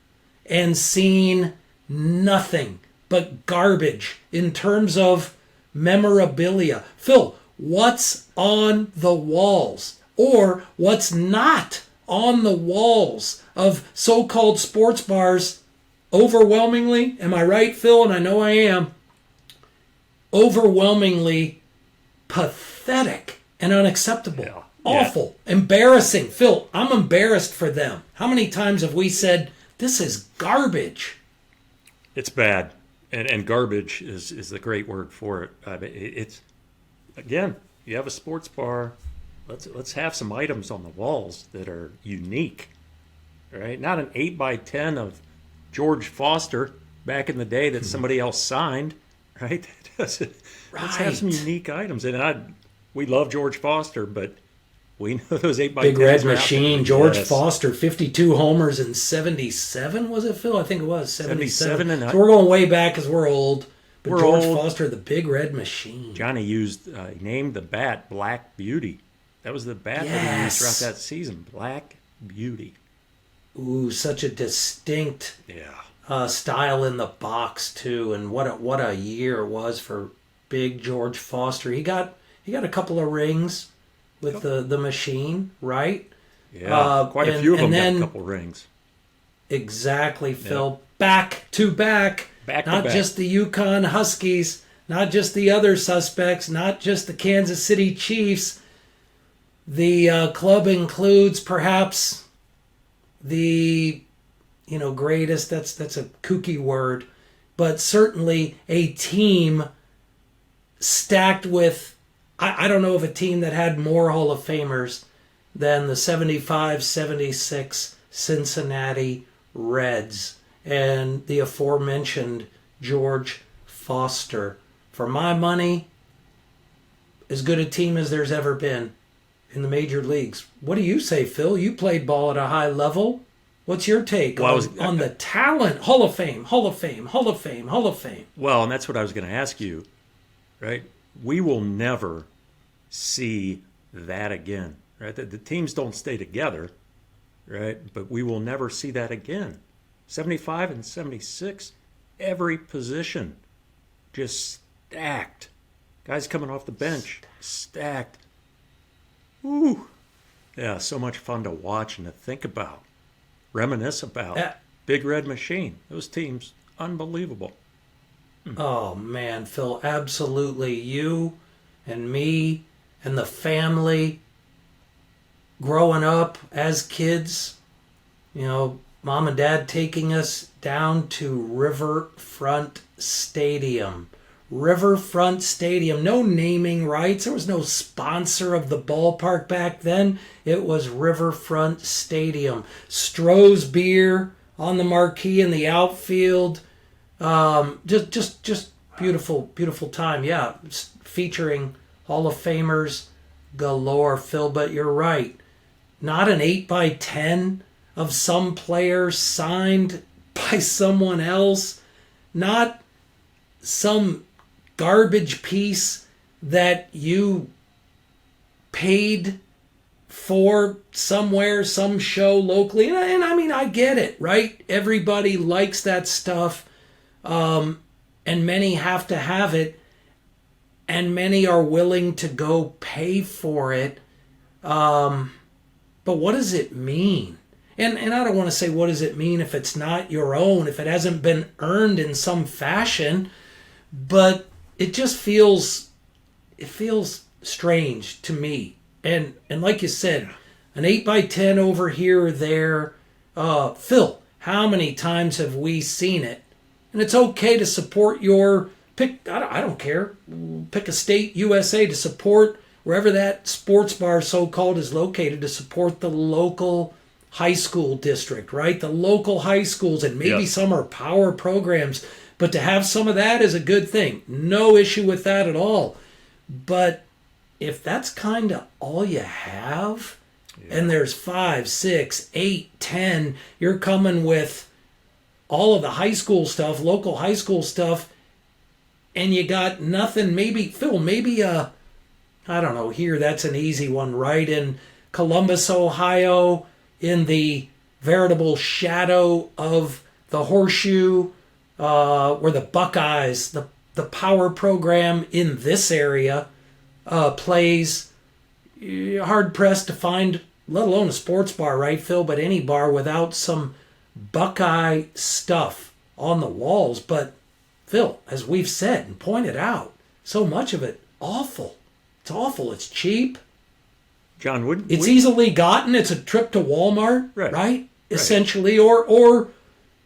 and seen nothing but garbage in terms of memorabilia. Phil, what's on the walls? Or what's not on the walls of so-called sports bars? Overwhelmingly, am I right, Phil? And I know I am. Overwhelmingly pathetic and unacceptable. Yeah. Awful. Embarrassing. Phil, I'm embarrassed for them. How many times have we said, this is garbage? It's bad. And garbage is the great word for it. I mean, it's, again, you have a sports bar. Let's have some items on the walls that are unique, right? Not an 8x10 of George Foster back in the day that somebody else signed, right? Let's have some unique items. And we love George Foster, but we know those 8x10s Big Red are out there. Machine, George Yes. Foster, 52 homers in 77, was it, Phil? I think it was 77. 77, So we're going way back because we're old. But We're George old. Foster, the Big Red Machine. Johnny he named the bat Black Beauty. That was the bat that he used Yes. throughout that season. Black Beauty. Ooh, such a distinct Yeah. style in the box too, and what a year it was for Big George Foster. He got a couple of rings with the machine, right? Yeah. Quite a few of them and then, got a couple rings. Exactly, Phil. Back to back. Back to Not back. just the Yukon Huskies, not just the other suspects, not just the Kansas City Chiefs. The club includes perhaps the greatest. That's a kooky word, but certainly a team stacked with. I don't know of a team that had more Hall of Famers than the 75-76 Cincinnati Reds and the aforementioned George Foster. For my money, as good a team as there's ever been in the major leagues. What do you say, Phil? You played ball at a high level. What's your take on the talent? Hall of Fame, Hall of Fame, Hall of Fame, Hall of Fame. Well, and that's what I was going to ask you, right? We will never see that again, right? The teams don't stay together, right? But we will never see that again. 75 and 76, every position just stacked. Guys coming off the bench, stacked. Ooh. Yeah, so much fun to watch and to think about, reminisce about. Big Red Machine, those teams, unbelievable. Oh, man, Phil, absolutely. You and me and the family growing up as kids, mom and dad taking us down to Riverfront Stadium. Riverfront Stadium. No naming rights. There was no sponsor of the ballpark back then. It was Riverfront Stadium. Stroh's beer on the marquee in the outfield. Just beautiful, beautiful time. Yeah, featuring Hall of Famers galore, Phil. But you're right. Not an 8x10 of some player signed by someone else. Not some garbage piece that you paid for somewhere, some show locally. And I mean, I get it, right? Everybody likes that stuff. And many have to have it. And many are willing to go pay for it. But what does it mean? And I don't want to say what does it mean if it's not your own, if it hasn't been earned in some fashion. But it just feels strange to me. And like you said, an 8x10 over here or there. Phil, how many times have we seen it? And it's okay to support your pick. I don't care. Pick a state, USA, to support wherever that sports bar so-called is located, to support the local high school district, right? The local high schools, and maybe some are power programs. But to have some of that is a good thing. No issue with that at all. But if that's kind of all you have, and there's 5, 6, 8, 10, you're coming with all of the high school stuff, local high school stuff, and you got nothing. Maybe, Phil, I don't know, here, that's an easy one, right? In Columbus, Ohio, in the veritable shadow of the Horseshoe, where the Buckeyes, the power program in this area, plays. You're hard-pressed to find, let alone a sports bar, right, Phil, but any bar without some Buckeye stuff on the walls. But, Phil, as we've said and pointed out, so much of it, awful. It's awful. It's cheap. John, it's easily gotten. It's a trip to Walmart, right? Essentially, or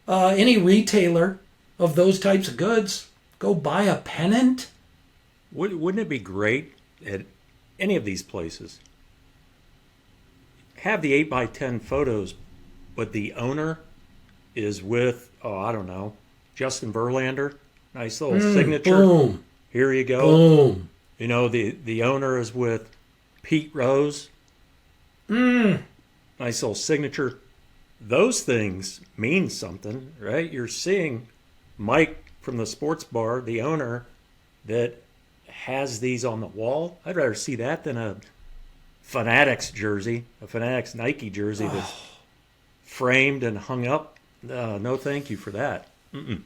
any retailer of those types of goods. Go buy a pennant. Wouldn't it be great at any of these places? Have the 8x10 photos, but the owner is with, I don't know, Justin Verlander. Nice little signature. Boom. Here you go. Boom. You know, the owner is with Pete Rose. Mm. Nice little signature. Those things mean something, right? You're seeing Mike from the sports bar, the owner, that has these on the wall. I'd rather see that than a Fanatics jersey, a Fanatics Nike jersey that's framed and hung up. No, thank you for that. Mm-mm.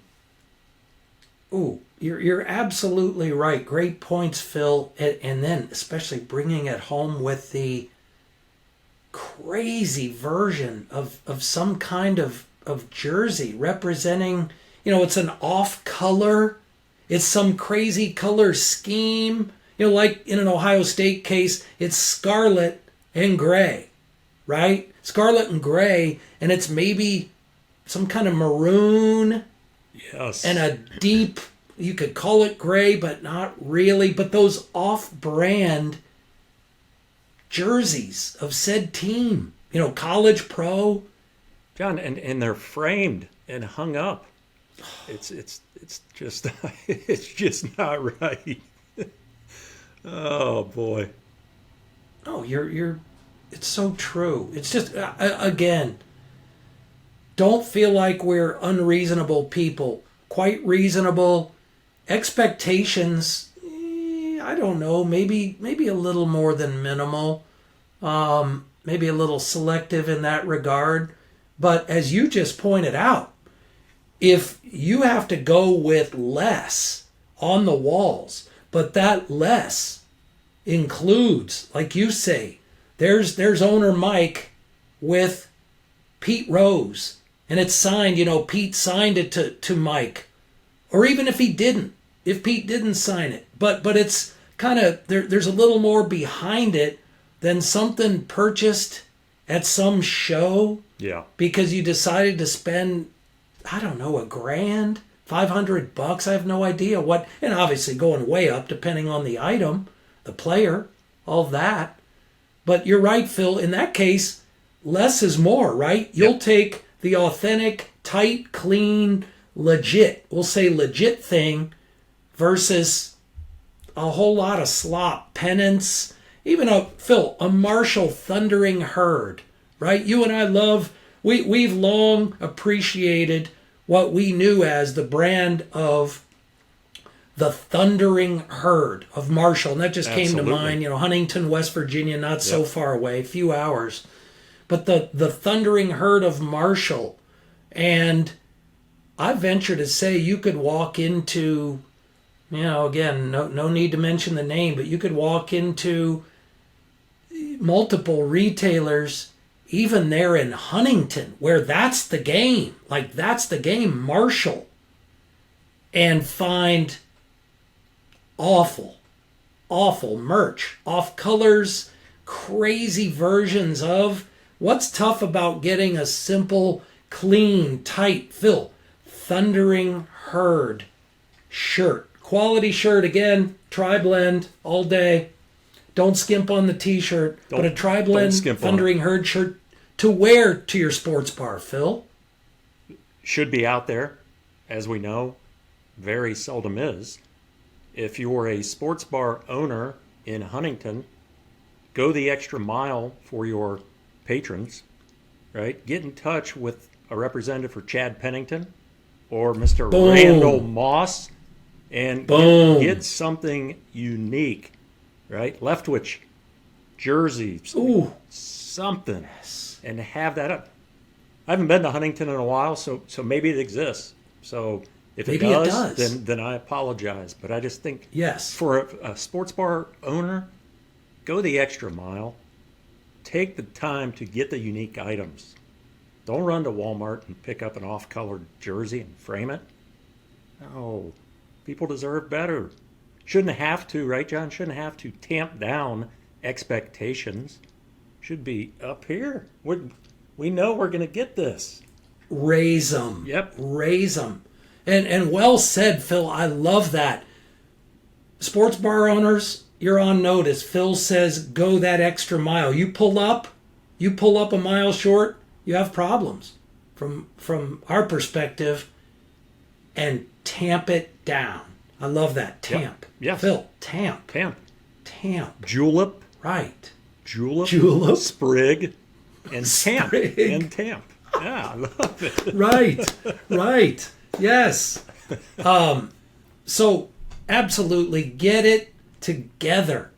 Ooh, you're absolutely right. Great points, Phil. And then especially bringing it home with the crazy version of some kind of jersey representing, it's an off color. It's some crazy color scheme. Like in an Ohio State case, it's scarlet and gray, right? Scarlet and gray, and it's maybe some kind of maroon. Yes. And a deep, you could call it gray, but not really. But those off-brand jerseys of said team, college, pro. John, and they're framed and hung up. It's just it's just not right. Oh boy. Oh, you're. It's so true. It's just again. Don't feel like we're unreasonable people. Quite reasonable. Expectations, I don't know, maybe a little more than minimal. Maybe a little selective in that regard. But as you just pointed out, if you have to go with less on the walls, but that less includes, like you say, there's owner Mike with Pete Rose, and it's signed, Pete signed it to Mike. Or even if he didn't, if Pete didn't sign it. But it's kind of, there's a little more behind it than something purchased at some show. Yeah. Because you decided to spend, I don't know, $1,000, $500. I have no idea what, and obviously going way up depending on the item, the player, all that. But you're right, Phil. In that case, less is more, right? You'll take the authentic, tight, clean, legit, we'll say legit thing versus a whole lot of slop, pennants, even a Marshall Thundering Herd, right? You and I we've long appreciated what we knew as the brand of the Thundering Herd of Marshall. And that just came to mind, Huntington, West Virginia, not so far away, a few hours. But the Thundering Herd of Marshall. And I venture to say you could walk into, again, no need to mention the name, but you could walk into multiple retailers, even there in Huntington, where that's the game, Marshall, and find awful merch, off colors, crazy versions of. What's tough about getting a simple, clean, tight, Thundering Herd shirt? Quality shirt, again, tri-blend all day. Don't skimp on the t-shirt, but a tri-blend Thundering Herd shirt to wear to your sports bar, Phil. Should be out there, as we know, very seldom is. If you're a sports bar owner in Huntington, go the extra mile for your patrons, right? Get in touch with a representative for Chad Pennington or Mr. Boom. Randall Moss and get something unique, right? Leftwich jerseys, something, and have that up. I haven't been to Huntington in a while, so maybe it exists. So if it does, then I apologize. But I just think for a sports bar owner, go the extra mile. Take the time to get the unique items. Don't run to Walmart and pick up an off-colored jersey and frame it. No, people deserve better. Shouldn't have to, right, John? Shouldn't have to tamp down expectations. Should be up here. We know we're going to get this. Raise them. Yep. Raise them. And well said, Phil. I love that. Sports bar owners, you're on notice. Phil says go that extra mile. You pull up a mile short, you have problems from our perspective, and tamp it down. I love that. Tamp. Yes. Phil, tamp. Tamp. Tamp. Julep. Right. Julep. Sprig. And tamp. Sprig. And tamp. Yeah, I love it. Right. Yes. So absolutely get it together.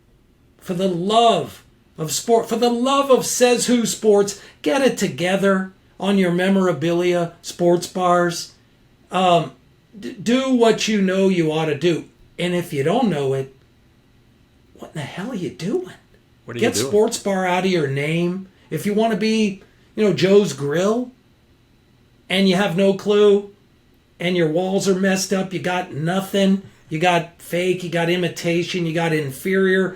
For the love of sport, for the love of Says Who Sports, get it together on your memorabilia, sports bars. Do what you know you ought to do. And if you don't know it, what in the hell are you doing? What are Get you doing? sports bar out of your name. If you want to be, Joe's Grill, and you have no clue, and your walls are messed up, you got nothing, you got fake, you got imitation, you got inferior,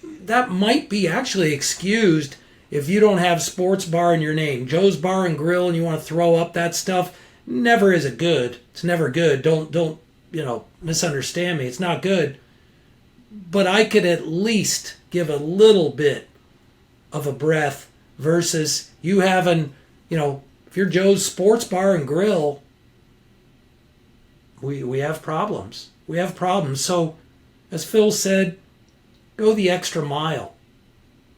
that might be actually excused if you don't have sports bar in your name. Joe's Bar and Grill, and you want to throw up that stuff, never is it good. It's never good. Don't misunderstand me. It's not good. But I could at least give a little bit of a breath versus you having, if you're Joe's Sports Bar and Grill, we have problems. We have problems. So, as Phil said, go the extra mile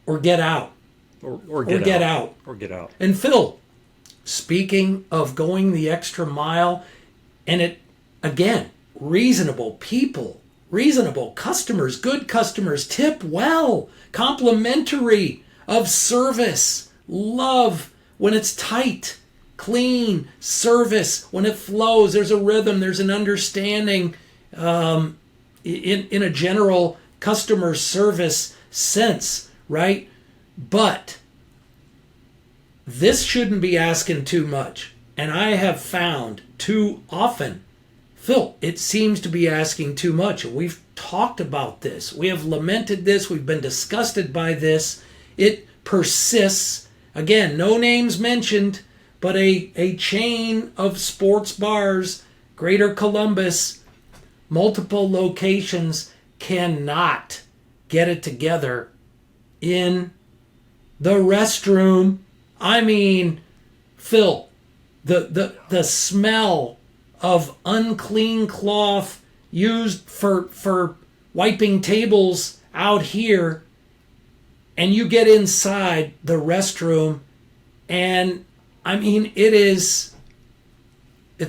or get out. Or get out. Or get out. And Phil, speaking of going the extra mile, and it, again, reasonable people, reasonable customers, good customers, tip well, complimentary of service, love when it's tight, clean, service when it flows, there's a rhythm, there's an understanding in a general customer service sense, right? But this shouldn't be asking too much. And I have found too often, Phil, it seems to be asking too much. We've talked about this. We have lamented this. We've been disgusted by this. It persists. Again, no names mentioned, but a chain of sports bars, Greater Columbus, multiple locations, cannot get it together in the restroom. I mean, Phil, the smell of unclean cloth used for wiping tables out here, and you get inside the restroom, and I mean, it's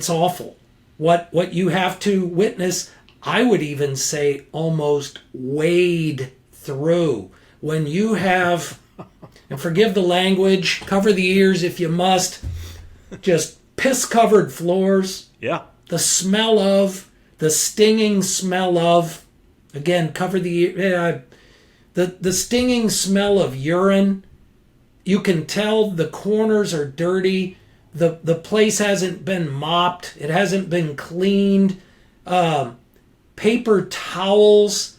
awful. What you have to witness, I would even say almost wade through when you have, and forgive the language, cover the ears if you must, just piss-covered floors. Yeah. The smell of, the stinging smell of, again, cover the stinging smell of urine. You can tell the corners are dirty. The place hasn't been mopped. It hasn't been cleaned. Paper towels,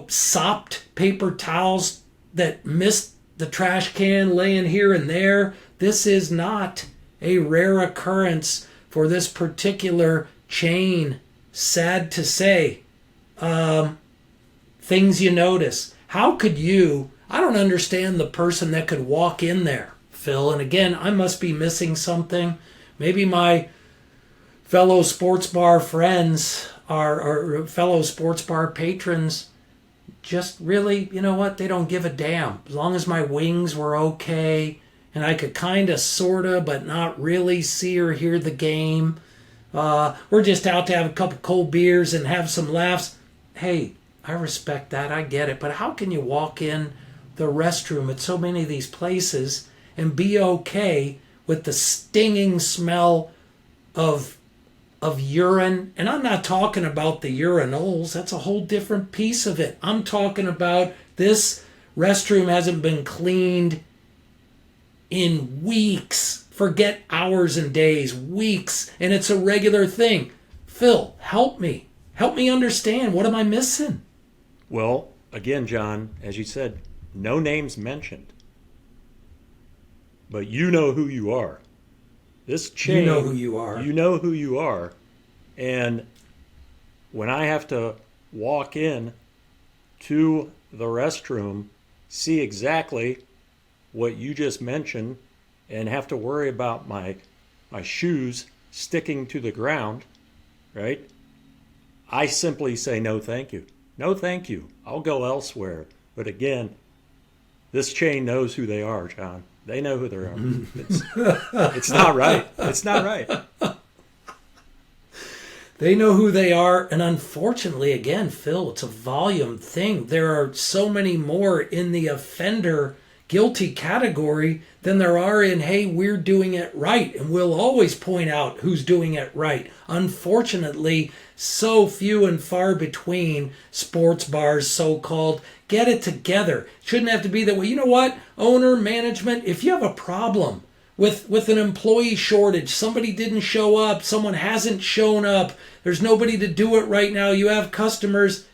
sopped paper towels that missed the trash can laying here and there. This is not a rare occurrence for this particular chain. Sad to say. Things you notice. How could you... I don't understand the person that could walk in there, Phil. And again, I must be missing something. Maybe my fellow sports bar friends or fellow sports bar patrons just really, they don't give a damn. As long as my wings were okay and I could kind of, sort of, but not really see or hear the game. We're just out to have a couple cold beers and have some laughs. Hey, I respect that. I get it. But how can you walk in the restroom at so many of these places and be okay with the stinging smell of urine? And I'm not talking about the urinals. That's a whole different piece of it. I'm talking about this restroom hasn't been cleaned in weeks. Forget hours and days, weeks. And it's a regular thing. Phil, help me. Help me understand. What am I missing? Well, again, John, as you said, no names mentioned. But you know who you are. This chain... You know who you are. You know who you are. And when I have to walk in to the restroom, see exactly what you just mentioned, and have to worry about my shoes sticking to the ground, right? I simply say no thank you. No thank you. I'll go elsewhere. But again, this chain knows who they are, John. They know who they are. It's not right. It's not right. They know who they are, and unfortunately, again, Phil, it's a volume thing. There are so many more in the offender guilty category than there are in, hey, we're doing it right, and we'll always point out who's doing it right. Unfortunately, so few and far between sports bars, so-called. Get it together. Shouldn't have to be that way. You know what? Owner, management, if you have a problem with an employee shortage, somebody didn't show up, someone hasn't shown up, there's nobody to do it right now, you have customers,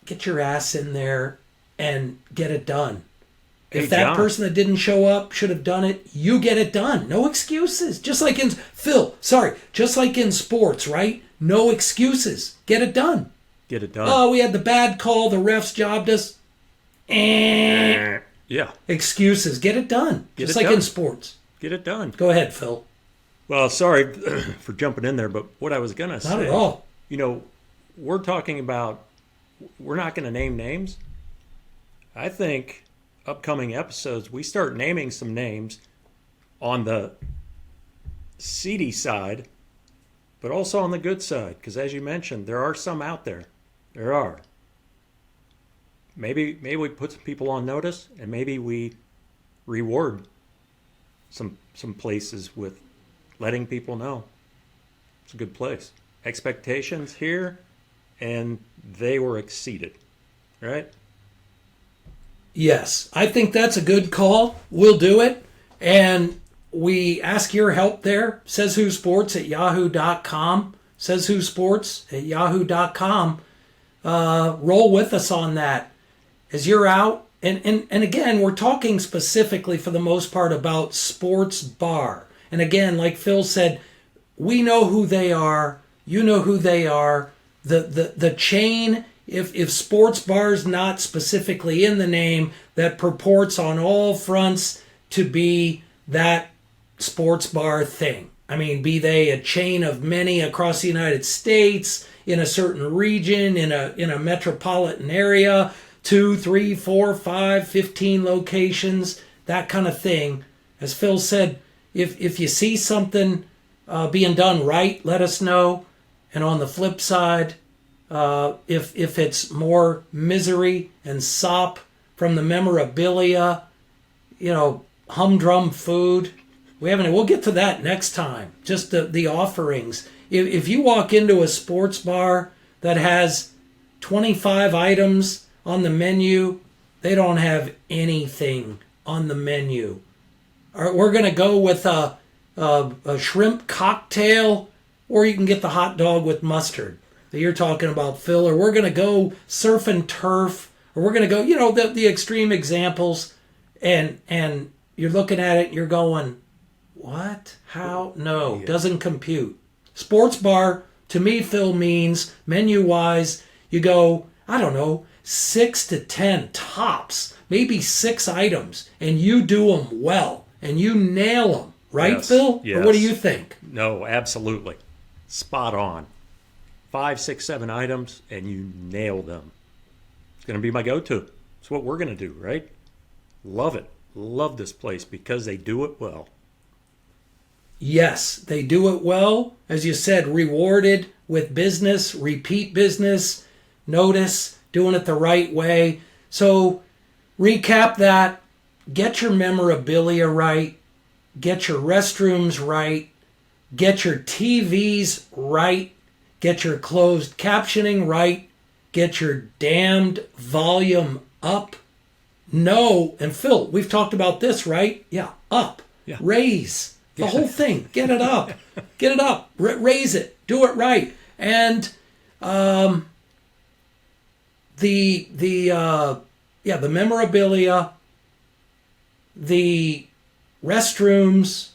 get your ass in there and get it done. If that John. person that didn't show up should have done it, you get it done. No excuses. Just like in sports, right? No excuses. Get it done. Get it done. Oh, we had the bad call, the refs jobbed us. Yeah. Excuses. Get it done. Get Just it like done. in sports. Get it done. Go ahead, Phil. Well, sorry for jumping in there, but what I was going to say. Not at all. You know, we're talking about, we're not going to name names. I think upcoming episodes, we start naming some names on the seedy side, but also on the good side. Because as you mentioned, there are some out there. There are. Maybe we put some people on notice, and maybe we reward some places with letting people know it's a good place. Expectations here, and they were exceeded, right? Yes, I think that's a good call. We'll do it. And we ask your help there. Says Who Sports at yahoo.com. Says Who Sports at yahoo.com. Roll with us on that. As you're out, and again, we're talking specifically for the most part about sports bar. And again, like Phil said, we know who they are. You know who they are. The chain, if sports bar's not specifically in the name, that purports on all fronts to be that sports bar thing. I mean, be they a chain of many across the United States, in a certain region, in a metropolitan area, 2, 3, 4, 5, 15 locations, that kind of thing. As Phil said, if you see something being done right, let us know. And on the flip side, if it's more misery and sop from the memorabilia, humdrum food, we'll get to that next time. Just the offerings. If you walk into a sports bar that has 25 items on the menu, they don't have anything on the menu. We're going to go with a shrimp cocktail, or you can get the hot dog with mustard that you're talking about, Phil, or we're going to go surf and turf, or we're going to go, the extreme examples, and you're looking at it and you're going, what? How? No, doesn't compute. Sports bar, to me, Phil, means menu-wise, you go, I don't know, 6 to 10 tops, maybe 6 items, and you do them well, and you nail them. Right, Yes, Phil? yes. Or what do you think? No, absolutely. Spot on. 5, 6, 7 items, and you nail them. It's going to be my go-to. It's what we're going to do, right? Love it. Love this place because they do it well. Yes, they do it well. As you said, rewarded with business, repeat business, notice, doing it the right way. So recap that. Get your memorabilia right. Get your restrooms right. Get your TVs right. Get your closed captioning right. Get your damned volume up. No, and Phil, we've talked about this, right? Yeah, up. Yeah. Raise. The whole thing. Get it up. Get it up. Raise it. Do it right. And the memorabilia, the restrooms,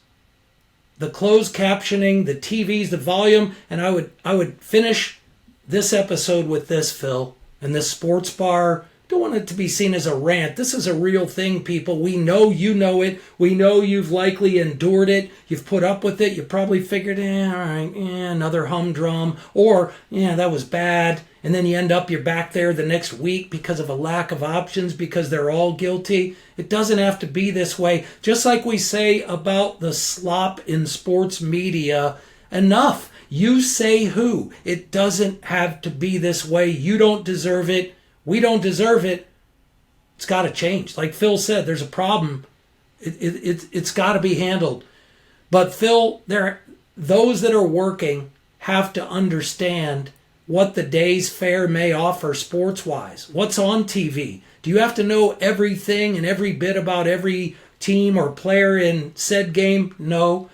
the closed captioning, the TVs, the volume, and I would finish this episode with this, Phil, and this sports bar. don't want it to be seen as a rant. This is a real thing, people. We know you know it. We know you've likely endured it. You've put up with it. You probably figured, all right, another humdrum. Or, that was bad. And then you end up, you're back there the next week because of a lack of options, because they're all guilty. It doesn't have to be this way. Just like we say about the slop in sports media, enough. You say who. It doesn't have to be this way. You don't deserve it. We don't deserve it. It's got to change. Like Phil said, there's a problem. It's got to be handled. But Phil, those that are working have to understand what the day's fare may offer sports-wise. What's on TV? Do you have to know everything and every bit about every team or player in said game? No.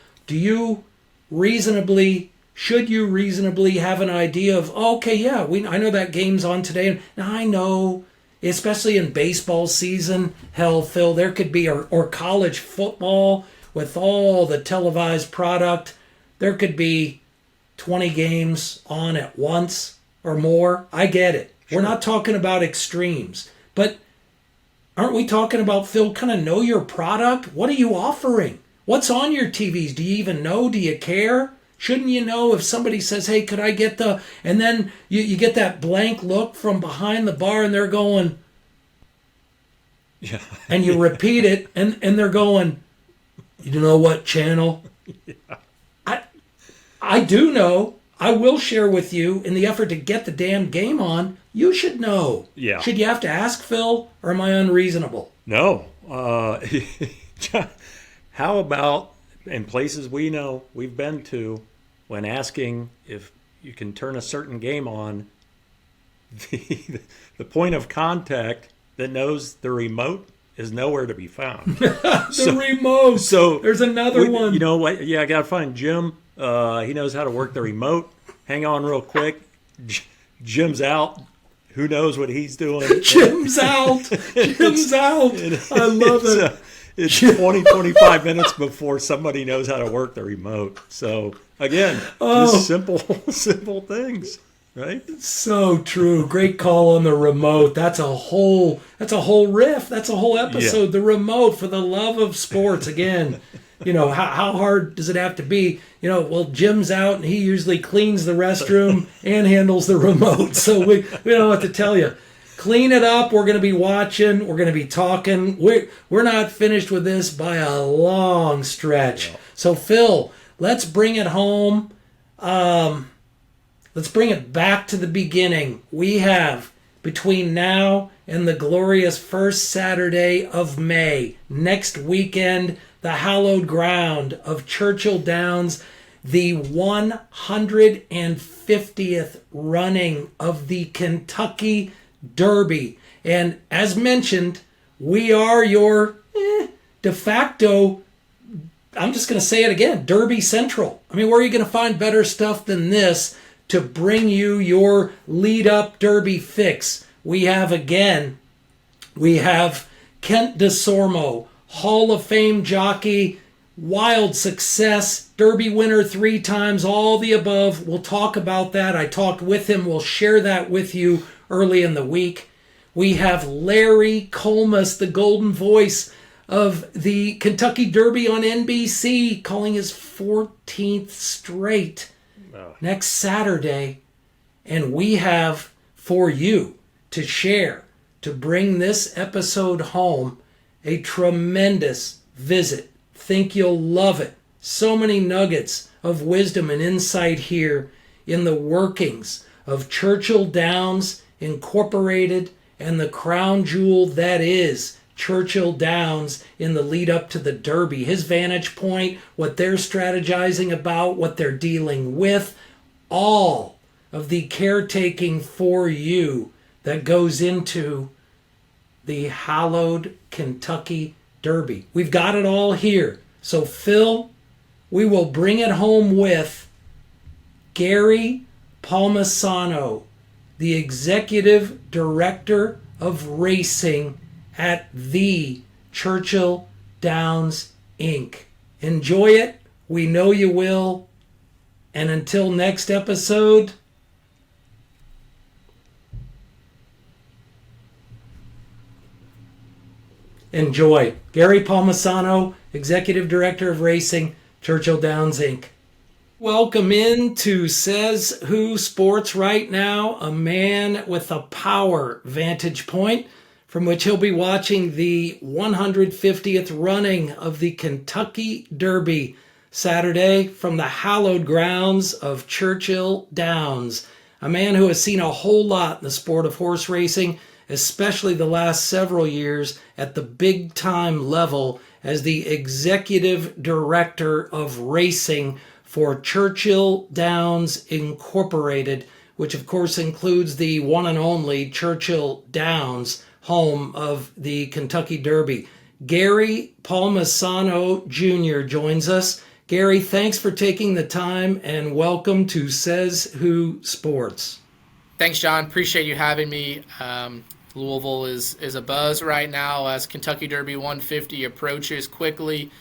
Should you reasonably have an idea of, I know that game's on today. Now I know, especially in baseball season, hell, Phil, there could be, or college football with all the televised product, there could be 20 games on at once or more. I get it. Sure. We're not talking about extremes. But aren't we talking about, Phil, kind of know your product? What are you offering? What's on your TVs? Do you even know? Do you care? Shouldn't you know if somebody says, hey, could I get and then you get that blank look from behind the bar and they're going, yeah. And you repeat it and they're going, you know what channel? Yeah. I do know. I will share with you in the effort to get the damn game on. You should know. Yeah. Should you have to ask, Phil, or am I unreasonable? No. How about in places we know we've been to, when asking if you can turn a certain game on, the point of contact that knows the remote is nowhere to be found. Remote. So there's another one. You know what? Yeah, I got to find Jim. He knows how to work the remote. Hang on real quick. Jim's out. Who knows what he's doing? Jim's out. Jim's out. I love it. It's 20, 25 minutes before somebody knows how to work the remote. So, again, just simple things, right? So true. Great call on the remote. That's a whole riff. That's a whole episode. Yeah. The remote, for the love of sports. Again, how hard does it have to be? Jim's out and he usually cleans the restroom and handles the remote. So we don't know what to tell you. Clean it up. We're going to be watching. We're going to be talking. We're not finished with this by a long stretch. Yeah. So, Phil, let's bring it home. Let's bring it back to the beginning. We have, between now and the glorious first Saturday of May, next weekend, the hallowed ground of Churchill Downs, the 150th running of the Kentucky Derby. And as mentioned, we are your de facto, I'm just going to say it again, Derby Central. I mean, where are you going to find better stuff than this to bring you your lead-up Derby fix? We have Kent DeSormo, Hall of Fame jockey, wild success, Derby winner 3 times, all the above. We'll talk about that. I talked with him. We'll share that with you early in the week. We have Larry Colmus, the golden voice of the Kentucky Derby on NBC, calling his 14th straight next Saturday. And we have for you to share, to bring this episode home, a tremendous visit. Think you'll love it. So many nuggets of wisdom and insight here in the workings of Churchill Downs Incorporated and the crown jewel that is Churchill Downs in the lead up to the Derby. His vantage point, what they're strategizing about, what they're dealing with, all of the caretaking for you that goes into the hallowed Kentucky Derby. We've got it all here. So, Phil, we will bring it home with Gary Palmisano, the Executive Director of Racing at the Churchill Downs Inc. Enjoy it. We know you will. And until next episode, Enjoy. Gary Palmisano, Executive Director of Racing, Churchill Downs Inc. Welcome in to Says Who Sports right now, a man with a power vantage point from which he'll be watching the 150th running of the Kentucky Derby Saturday from the hallowed grounds of Churchill Downs. A man who has seen a whole lot in the sport of horse racing, especially the last several years at the big time level as the Executive Director of Racing for Churchill Downs Incorporated, which of course includes the one and only Churchill Downs, home of the Kentucky Derby. Gary Palmisano Jr. joins us. Gary, thanks for taking the time and welcome to Says Who Sports. Thanks, John. Appreciate you having me. Louisville is a buzz right now as Kentucky Derby 150 approaches quickly.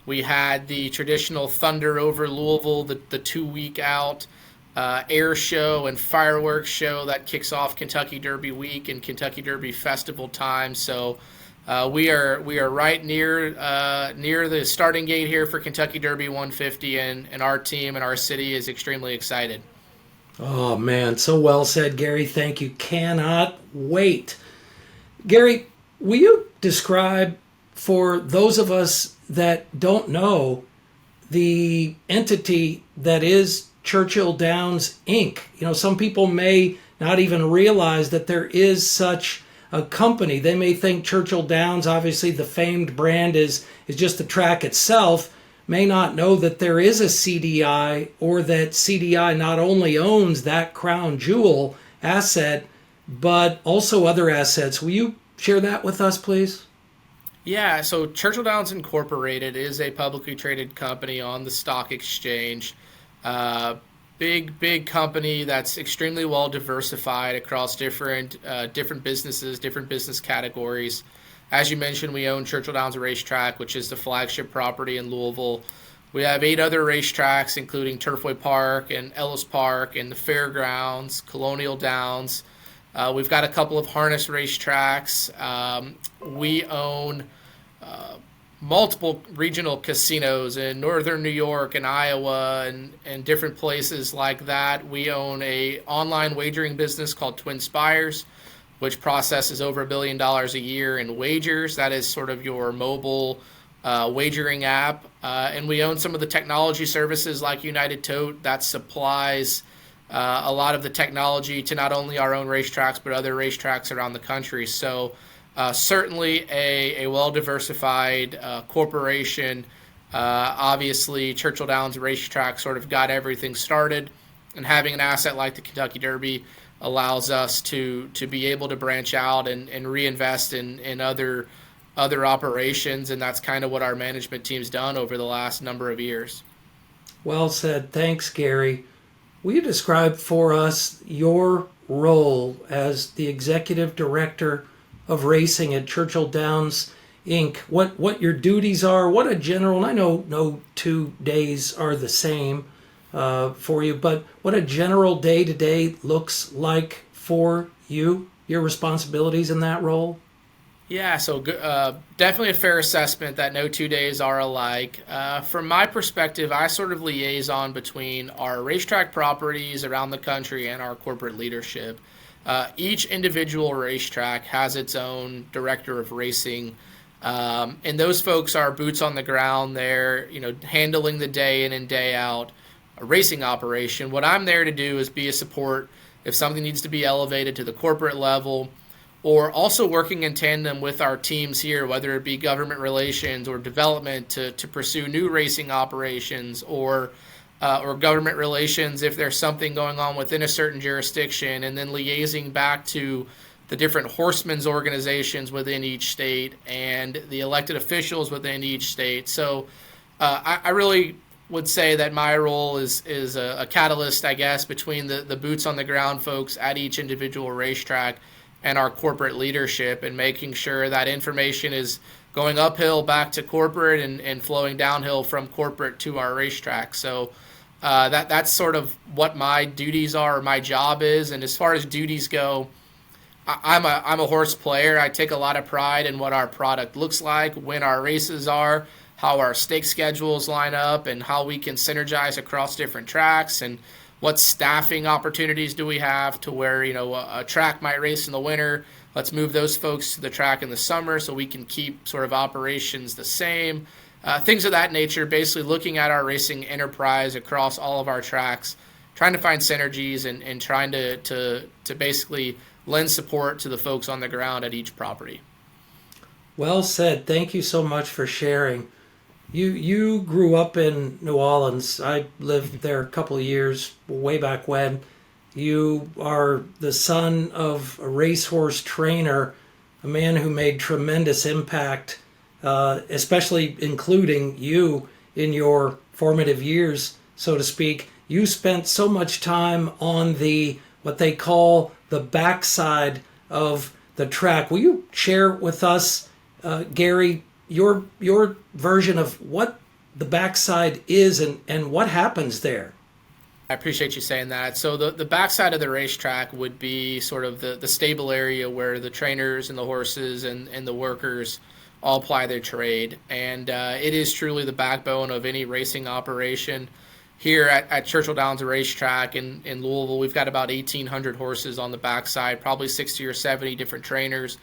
We had the traditional Thunder over Louisville, the 2-week out air show and fireworks show that kicks off Kentucky Derby week and Kentucky Derby festival time. So we are right near the starting gate here for Kentucky Derby 150, and our team and our city is extremely excited. Oh man, so well said, Gary. Thank you. Cannot wait. Gary, will you describe for those of us that don't know the entity that is Churchill Downs Inc. You know, some people may not even realize that there is such a company. They may think Churchill Downs, obviously the famed brand, is just the track itself, may not know that there is a CDI, or that CDI not only owns that crown jewel asset, but also other assets. Will you share that with us, please? Yeah, so Churchill Downs Incorporated is a publicly traded company on the stock exchange. Big company that's extremely well diversified across different businesses, different business categories. As you mentioned, we own Churchill Downs Racetrack, which is the flagship property in Louisville. We have 8 other racetracks, including Turfway Park and Ellis Park and the Fairgrounds, Colonial Downs. We've got a couple of harness racetracks. We own multiple regional casinos in northern New York and Iowa and different places like that. We own a online wagering business called Twin Spires, which processes over $1 billion a year in wagers. That is sort of your mobile wagering app. And we own some of the technology services like United Tote that supplies a lot of the technology to not only our own racetracks but other racetracks around the country. So certainly a well-diversified corporation. Obviously, Churchill Downs Racetrack sort of got everything started, and having an asset like the Kentucky Derby allows us to be able to branch out and reinvest in other operations, and that's kind of what our management team's done over the last number of years. Well said. Thanks, Gary. Will you describe for us your role as the Executive Director of Racing at Churchill Downs Inc., what your duties are, what a general, and I know no 2 days are the same for you, but what a general day-to-day looks like for you, your responsibilities in that role? Yeah, so definitely a fair assessment that no 2 days are alike. From my perspective, I sort of liaison between our racetrack properties around the country and our corporate leadership. Each individual racetrack has its own director of racing, and those folks are boots on the ground. They're handling the day in and day out a racing operation. What I'm there to do is be a support if something needs to be elevated to the corporate level, or also working in tandem with our teams here, whether it be government relations or development to pursue new racing operations, or government relations if there's something going on within a certain jurisdiction, and then liaising back to the different horsemen's organizations within each state and the elected officials within each state. So I really would say that my role is a catalyst, I guess, between the boots on the ground folks at each individual racetrack and our corporate leadership, and making sure that information is going uphill back to corporate and flowing downhill from corporate to our racetrack. So that's sort of what my duties are, or my job is. And as far as duties go, I'm a horse player. I take a lot of pride in what our product looks like, when our races are, how our stake schedules line up, and how we can synergize across different tracks, and what staffing opportunities do we have to where, a track might race in the winter. Let's move those folks to the track in the summer so we can keep sort of operations the same. Things of that nature, basically looking at our racing enterprise across all of our tracks, trying to find synergies and trying to basically lend support to the folks on the ground at each property. Well said. Thank you so much for sharing. You grew up in New Orleans. I lived there a couple of years way back when. You are the son of a racehorse trainer, a man who made tremendous impact, especially including you in your formative years, so to speak. You spent so much time on what they call the backside of the track. Will you share with us, Gary, your version of what the backside is and what happens there? I appreciate you saying that. So the backside of the racetrack would be sort of the stable area where the trainers and the horses and the workers all ply their trade. And it is truly the backbone of any racing operation. Here at Churchill Downs Racetrack in Louisville, we've got about 1,800 horses on the backside, probably 60 or 70 different trainers,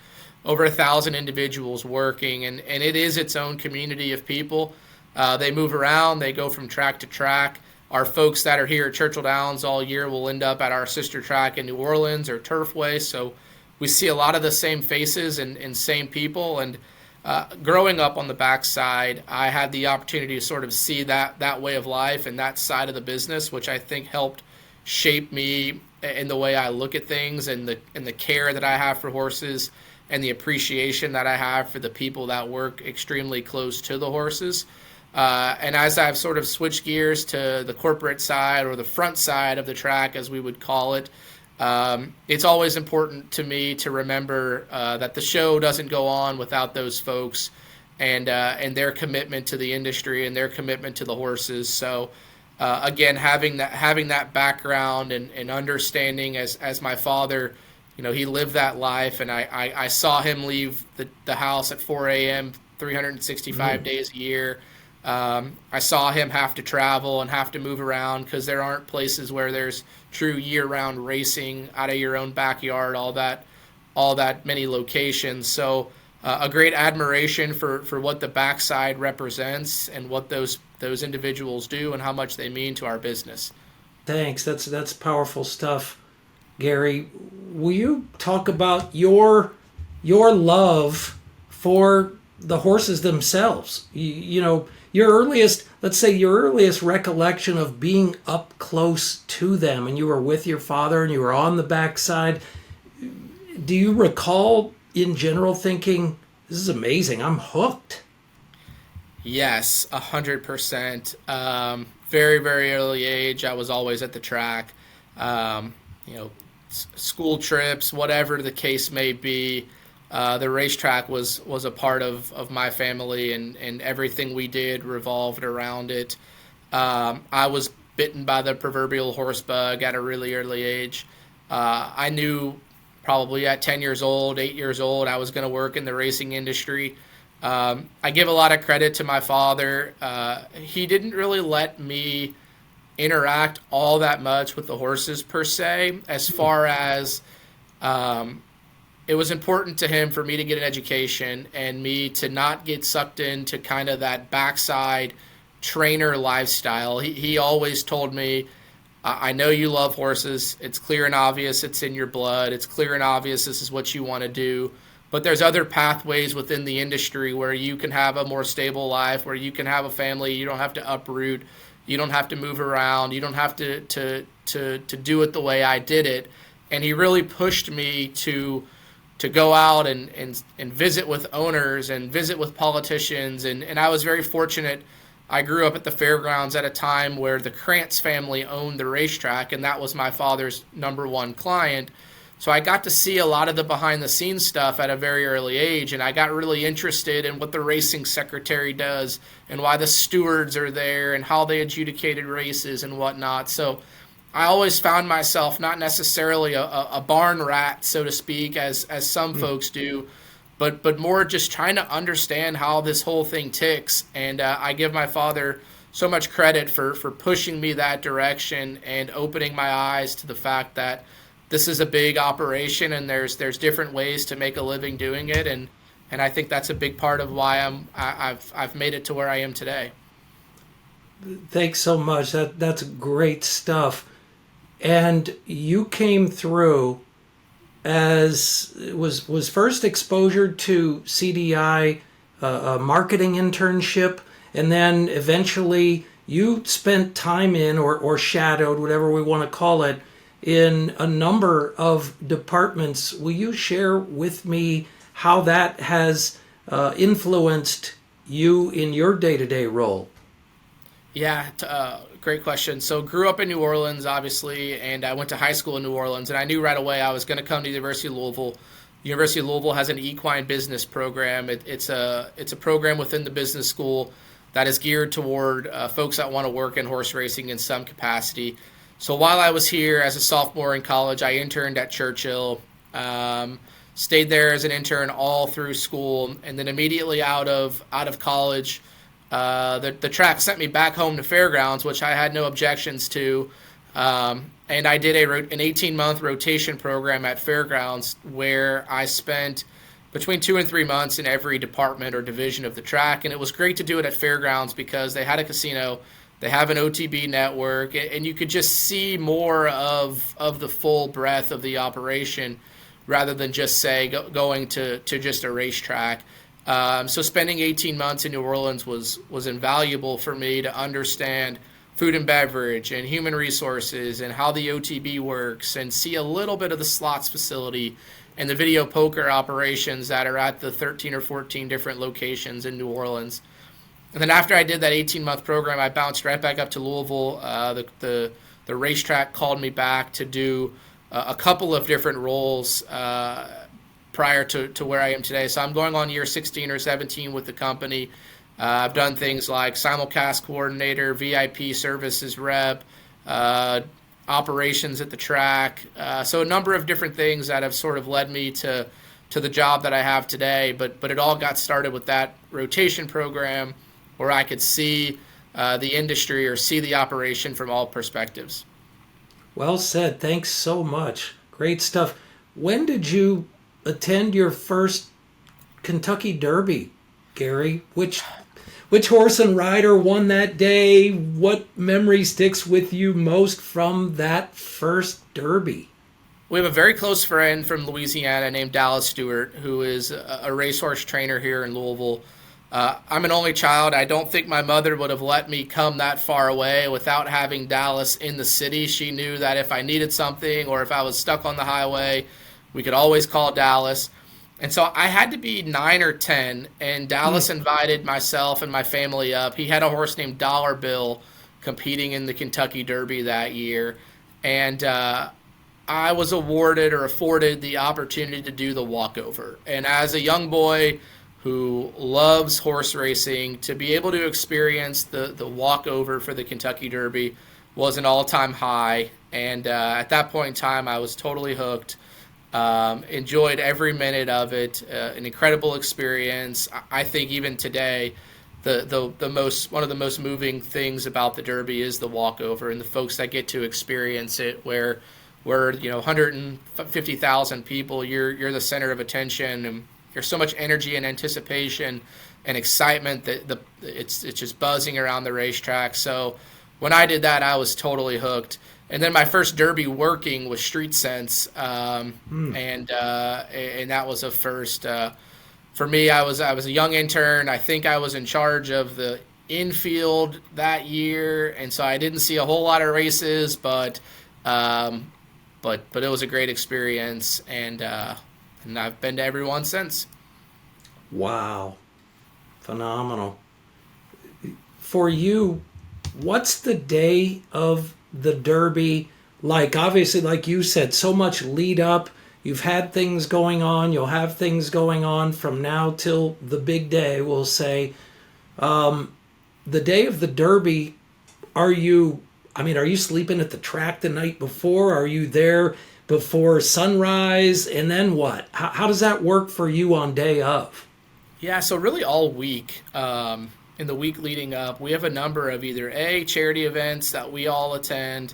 over 1,000 individuals working, and it is its own community of people. They move around, they go from track to track. Our folks that are here at Churchill Downs all year will end up at our sister track in New Orleans or Turfway, so we see a lot of the same faces and same people. And growing up on the backside, I had the opportunity to sort of see that way of life and that side of the business, which I think helped shape me in the way I look at things and the care that I have for horses and the appreciation that I have for the people that work extremely close to the horses. And as I've sort of switched gears to the corporate side or the front side of the track, as we would call it, it's always important to me to remember that the show doesn't go on without those folks and their commitment to the industry and their commitment to the horses. So again, having that background and understanding as my father, he lived that life, and I saw him leave the house at 4 a.m. 365 days a year. I saw him have to travel and have to move around because there aren't places where there's true year-round racing out of your own backyard, all that many locations. So a great admiration for what the backside represents and what those individuals do and how much they mean to our business. Thanks. That's powerful stuff, Gary. Will you talk about your love for the horses themselves? Your earliest recollection of being up close to them, and you were with your father and you were on the backside. Do you recall in general thinking, this is amazing, I'm hooked? Yes, 100%. Very, very early age, I was always at the track. School trips, whatever the case may be. The racetrack was a part of my family, and everything we did revolved around it. I was bitten by the proverbial horse bug at a really early age. I knew probably at 10 years old, 8 years old, I was going to work in the racing industry. I give a lot of credit to my father. He didn't really let me interact all that much with the horses per se, as far as it was important to him for me to get an education and me to not get sucked into kind of that backside trainer lifestyle. He always told me, I know you love horses. It's clear and obvious it's in your blood. It's clear and obvious this is what you want to do. But there's other pathways within the industry where you can have a more stable life, where you can have a family. You don't have to uproot. You don't have to move around. You don't have to do it the way I did it. And he really pushed me to go out and visit with owners and visit with politicians. And I was very fortunate. I grew up at the fairgrounds at a time where the Krantz family owned the racetrack, and that was my father's number one client. So I got to see a lot of the behind-the-scenes stuff at a very early age, and I got really interested in what the racing secretary does and why the stewards are there and how they adjudicated races and whatnot. So I always found myself not necessarily a barn rat, so to speak, as some folks do, but more just trying to understand how this whole thing ticks. And I give my father so much credit for pushing me that direction and opening my eyes to the fact that this is a big operation and there's different ways to make a living doing it. And I think that's a big part of why I've made it to where I am today. Thanks so much. That's great stuff. And you came through as was first exposure to CDI, a marketing internship, and then eventually you spent time in or shadowed, whatever we want to call it, in a number of departments. Will you share with me how that has influenced you in your day-to-day role? Yeah, great question. So grew up in New Orleans, obviously, and I went to high school in New Orleans, and I knew right away I was going to come to the University of Louisville. University of Louisville has an equine business program. It's a program within the business school that is geared toward folks that want to work in horse racing in some capacity. So while I was here as a sophomore in college, I interned at Churchill, stayed there as an intern all through school, and then immediately out of college, the track sent me back home to Fairgrounds, which I had no objections to, and I did an 18-month rotation program at Fairgrounds where I spent between 2 and 3 months in every department or division of the track, and it was great to do it at Fairgrounds because they had a casino, they have an OTB network, and you could just see more of the full breadth of the operation rather than just, say, going to just a racetrack. So spending 18 months in New Orleans was invaluable for me to understand food and beverage and human resources and how the OTB works and see a little bit of the slots facility and the video poker operations that are at the 13 or 14 different locations in New Orleans. And then after I did that 18-month program, I bounced right back up to Louisville. The racetrack called me back to do a couple of different roles prior to where I am today. So I'm going on year 16 or 17 with the company. I've done things like simulcast coordinator, VIP services rep, operations at the track. So a number of different things that have sort of led me to the job that I have today. But it all got started with that rotation program where I could see the industry or see the operation from all perspectives. Well said. Thanks so much. Great stuff. When did you attend your first Kentucky Derby, Gary? Which horse and rider won that day? What memory sticks with you most from that first Derby? We have a very close friend from Louisiana named Dallas Stewart, who is a racehorse trainer here in Louisville. I'm an only child. I don't think my mother would have let me come that far away without having Dallas in the city. She knew that if I needed something or if I was stuck on the highway, we could always call Dallas. And so I had to be 9 or 10, and Dallas invited myself and my family up. He had a horse named Dollar Bill competing in the Kentucky Derby that year. And I was awarded or afforded the opportunity to do the walkover. And as a young boy who loves horse racing, to be able to experience the walkover for the Kentucky Derby was an all-time high. And at that point in time, I was totally hooked. Enjoyed every minute of it. An incredible experience. I think even today, one of the most moving things about the Derby is the walkover and the folks that get to experience it. Where 150,000 people, you're the center of attention, and there's so much energy and anticipation and excitement that it's just buzzing around the racetrack. So when I did that, I was totally hooked. And then my first Derby working was Street Sense, and that was a first for me. I was a young intern. I think I was in charge of the infield that year, and so I didn't see a whole lot of races, but it was a great experience, and I've been to every one since. Wow, phenomenal. For you, what's the day of the Derby like? Obviously, like you said, so much lead up. You've had things going on. You'll have things going on from now till the big day, we'll say. The day of the Derby, are you I mean, are you sleeping at the track the night before? Are you there before sunrise? And then what? How does that work for you on day of? Yeah, so really all week, in the week leading up, we have a number of either A, charity events that we all attend,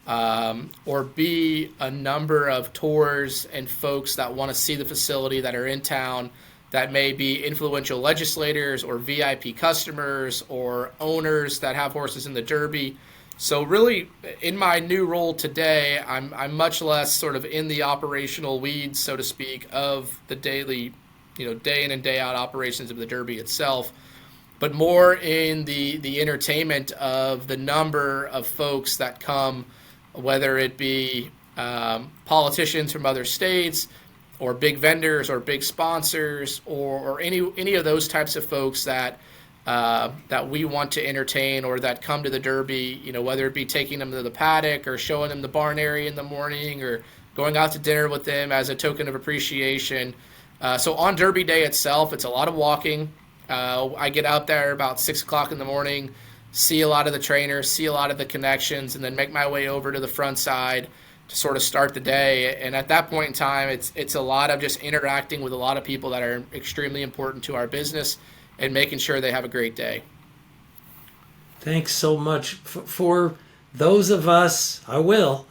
or B, a number of tours and folks that want to see the facility that are in town that may be influential legislators or VIP customers or owners that have horses in the Derby. So really, in my new role today, I'm much less sort of in the operational weeds, so to speak, of the daily, day in and day out operations of the Derby itself, but more in the entertainment of the number of folks that come, whether it be politicians from other states, or big vendors, or big sponsors, or any of those types of folks that we want to entertain, or that come to the Derby. Whether it be taking them to the paddock, or showing them the barn area in the morning, or going out to dinner with them as a token of appreciation. So on Derby Day itself, it's a lot of walking. I get out there about 6 o'clock in the morning, see a lot of the trainers, see a lot of the connections, and then make my way over to the front side to sort of start the day. And at that point in time, it's a lot of just interacting with a lot of people that are extremely important to our business and making sure they have a great day. Thanks so much. For those of us, I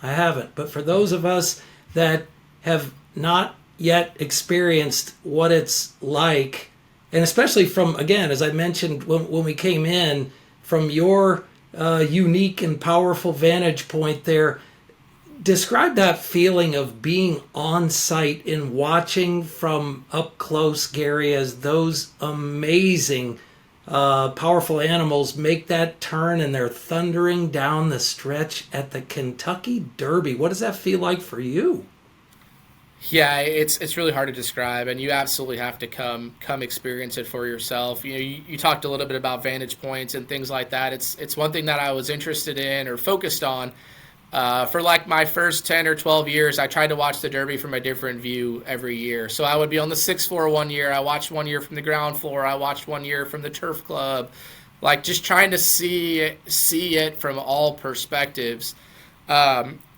haven't, but for those of us that have not yet experienced what it's like, and especially from, again, as I mentioned when we came in, from your unique and powerful vantage point there, describe that feeling of being on site and watching from up close, Gary, as those amazing, powerful animals make that turn and they're thundering down the stretch at the Kentucky Derby. What does that feel like for you? Yeah, it's really hard to describe, and you absolutely have to come experience it for yourself. You talked a little bit about vantage points and things like that. It's one thing that I was interested in or focused on. For like my first 10 or 12 years, I tried to watch the Derby from a different view every year. So I would be on the 6th floor one year. I watched one year from the ground floor. I watched one year from the turf club. Like just trying to see it from all perspectives.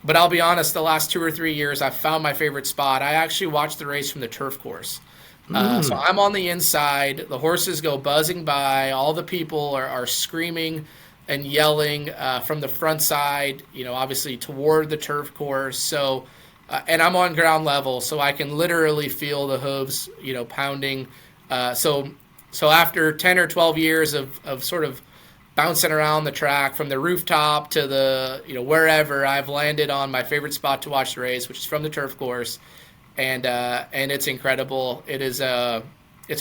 But I'll be honest, the last 2 or 3 years, I found my favorite spot. I actually watched the race from the turf course. So I'm on the inside. The horses go buzzing by. All the people are screaming and yelling from the front side, obviously toward the turf course. So, and I'm on ground level, so I can literally feel the hooves, pounding. So after 10 or 12 years of sort of bouncing around the track from the rooftop to the, wherever, I've landed on my favorite spot to watch the race, which is from the turf course. And it's incredible. It's a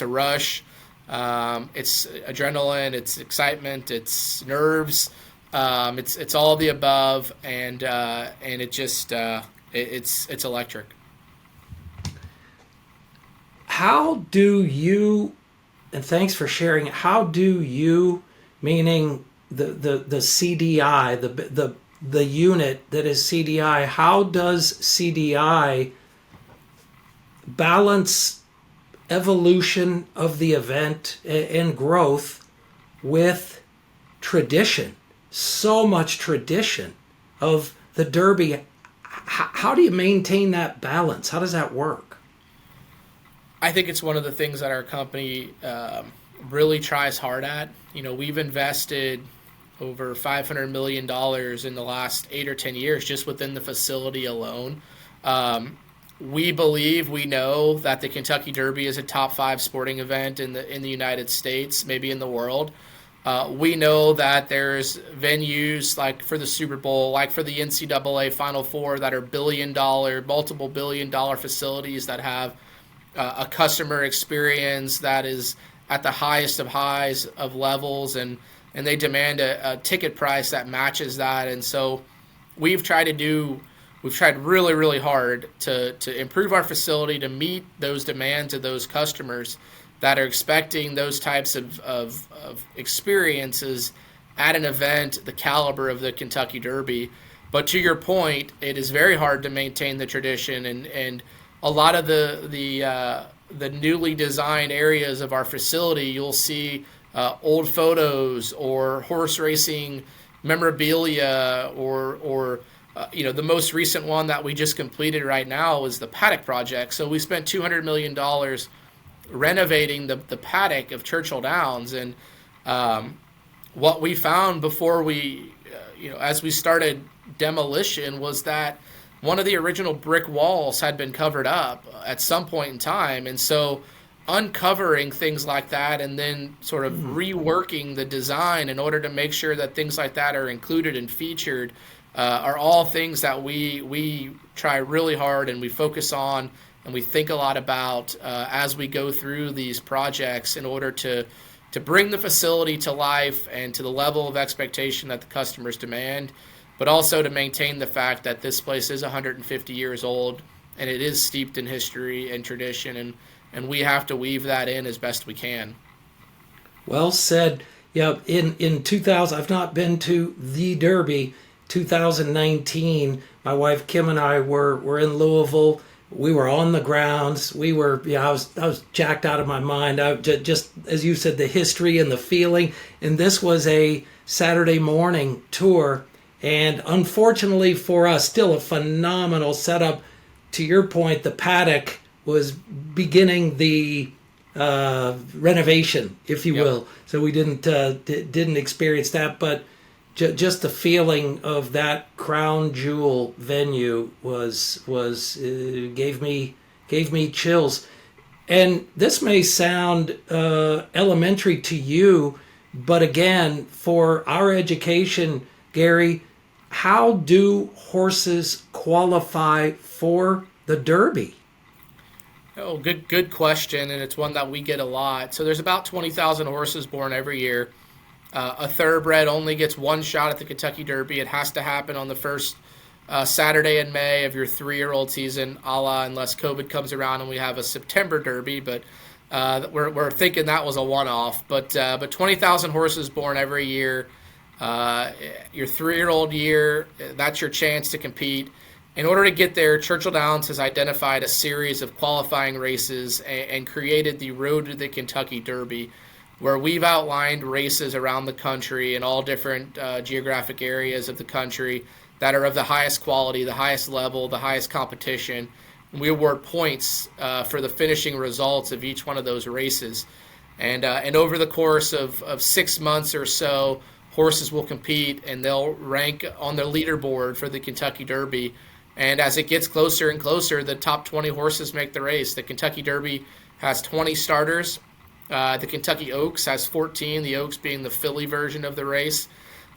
rush. It's adrenaline, it's excitement, it's nerves, it's all of the above, and it just it's electric. How do you, and thanks for sharing, how do you, meaning the CDI, the unit that is CDI, how does CDI balance evolution of the event and growth with tradition? So much tradition of the Derby. How do you maintain that balance? How does that work? I think it's one of the things that our company really tries hard at. We've invested over $500 million in the last 8 or 10 years just within the facility alone. We know that the Kentucky Derby is a top 5 sporting event in the United States, maybe in the world. We know that there's venues like for the Super Bowl, like for the NCAA Final Four, that are multiple billion-dollar facilities that have a customer experience that is at the highest of highs of levels, and they demand a ticket price that matches that. And so we've tried really, really hard to improve our facility to meet those demands of those customers that are expecting those types of experiences at an event the caliber of the Kentucky Derby. But to your point, it is very hard to maintain the tradition, and a lot of the newly designed areas of our facility, you'll see old photos or horse racing memorabilia or the most recent one that we just completed right now is the paddock project. So we spent $200 million renovating the paddock of Churchill Downs. And what we found before we, as we started demolition, was that one of the original brick walls had been covered up at some point in time. And so uncovering things like that and then sort of reworking the design in order to make sure that things like that are included and featured are all things that we try really hard and we focus on and we think a lot about as we go through these projects in order to bring the facility to life and to the level of expectation that the customers demand, but also to maintain the fact that this place is 150 years old and it is steeped in history and tradition, and we have to weave that in as best we can. Well said. Yeah, in 2000, I've not been to the Derby. 2019, my wife Kim and I were in Louisville. We were on the grounds. I was jacked out of my mind. I just, as you said, the history and the feeling. And this was a Saturday morning tour. And unfortunately for us, still a phenomenal setup. To your point, the paddock was beginning the renovation, if you will. So we didn't experience that, but just the feeling of that crown jewel venue was gave me chills. And this may sound elementary to you, but again, for our education, Gary, how do horses qualify for the Derby? Oh, good question, and it's one that we get a lot. So there's about 20,000 horses born every year. A thoroughbred only gets one shot at the Kentucky Derby. It has to happen on the first Saturday in May of your 3-year-old season, unless COVID comes around and we have a September Derby. But we're thinking that was a one-off. But 20,000 horses born every year. Your 3-year-old year, that's your chance to compete. In order to get there, Churchill Downs has identified a series of qualifying races and created the Road to the Kentucky Derby, where we've outlined races around the country in all different geographic areas of the country that are of the highest quality, the highest level, the highest competition. And we award points for the finishing results of each one of those races. And over the course of 6 months or so, horses will compete and they'll rank on the leaderboard for the Kentucky Derby. And as it gets closer and closer, the top 20 horses make the race. The Kentucky Derby has 20 starters. The Kentucky Oaks has 14, the Oaks being the filly version of the race.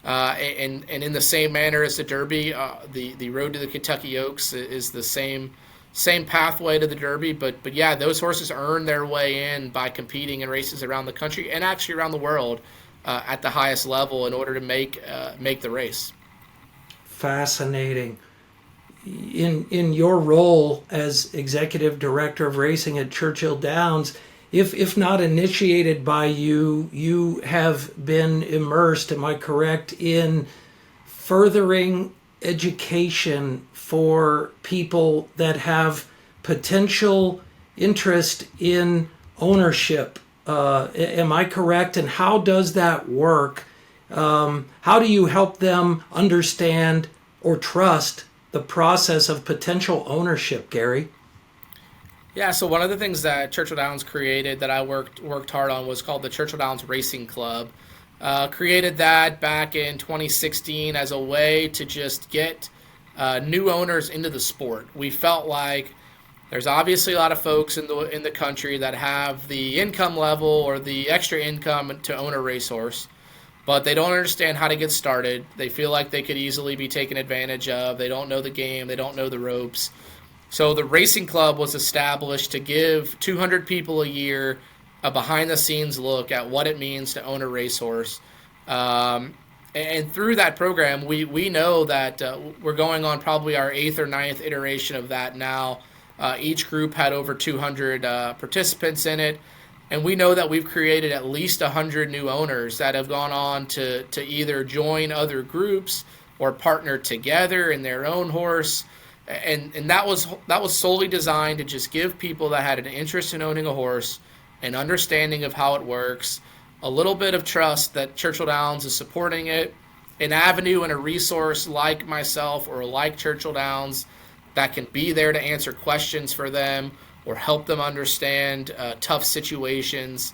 And in the same manner as the Derby, the Road to the Kentucky Oaks is the same pathway to the Derby. But yeah, those horses earn their way in by competing in races around the country and actually around the world at the highest level in order to make the race. Fascinating. In your role as executive director of racing at Churchill Downs, if not initiated by you, you have been immersed, am I correct, in furthering education for people that have potential interest in ownership. Am I correct? And how does that work? How do you help them understand or trust the process of potential ownership, Gary? Yeah, so one of the things that Churchill Downs created that I worked hard on was called the Churchill Downs Racing Club. Created that back in 2016 as a way to just get new owners into the sport. We felt like there's obviously a lot of folks in the country that have the income level or the extra income to own a racehorse, but they don't understand how to get started. They feel like they could easily be taken advantage of. They don't know the game. They don't know the ropes. So the Racing Club was established to give 200 people a year a behind-the-scenes look at what it means to own a racehorse. And through that program, we know that we're going on probably our 8th or 9th iteration of that now. Each group had over 200 participants in it. And we know that we've created at least 100 new owners that have gone on to either join other groups or partner together in their own horse. And that was solely designed to just give people that had an interest in owning a horse an understanding of how it works, a little bit of trust that Churchill Downs is supporting it, an avenue and a resource like myself or like Churchill Downs that can be there to answer questions for them or help them understand tough situations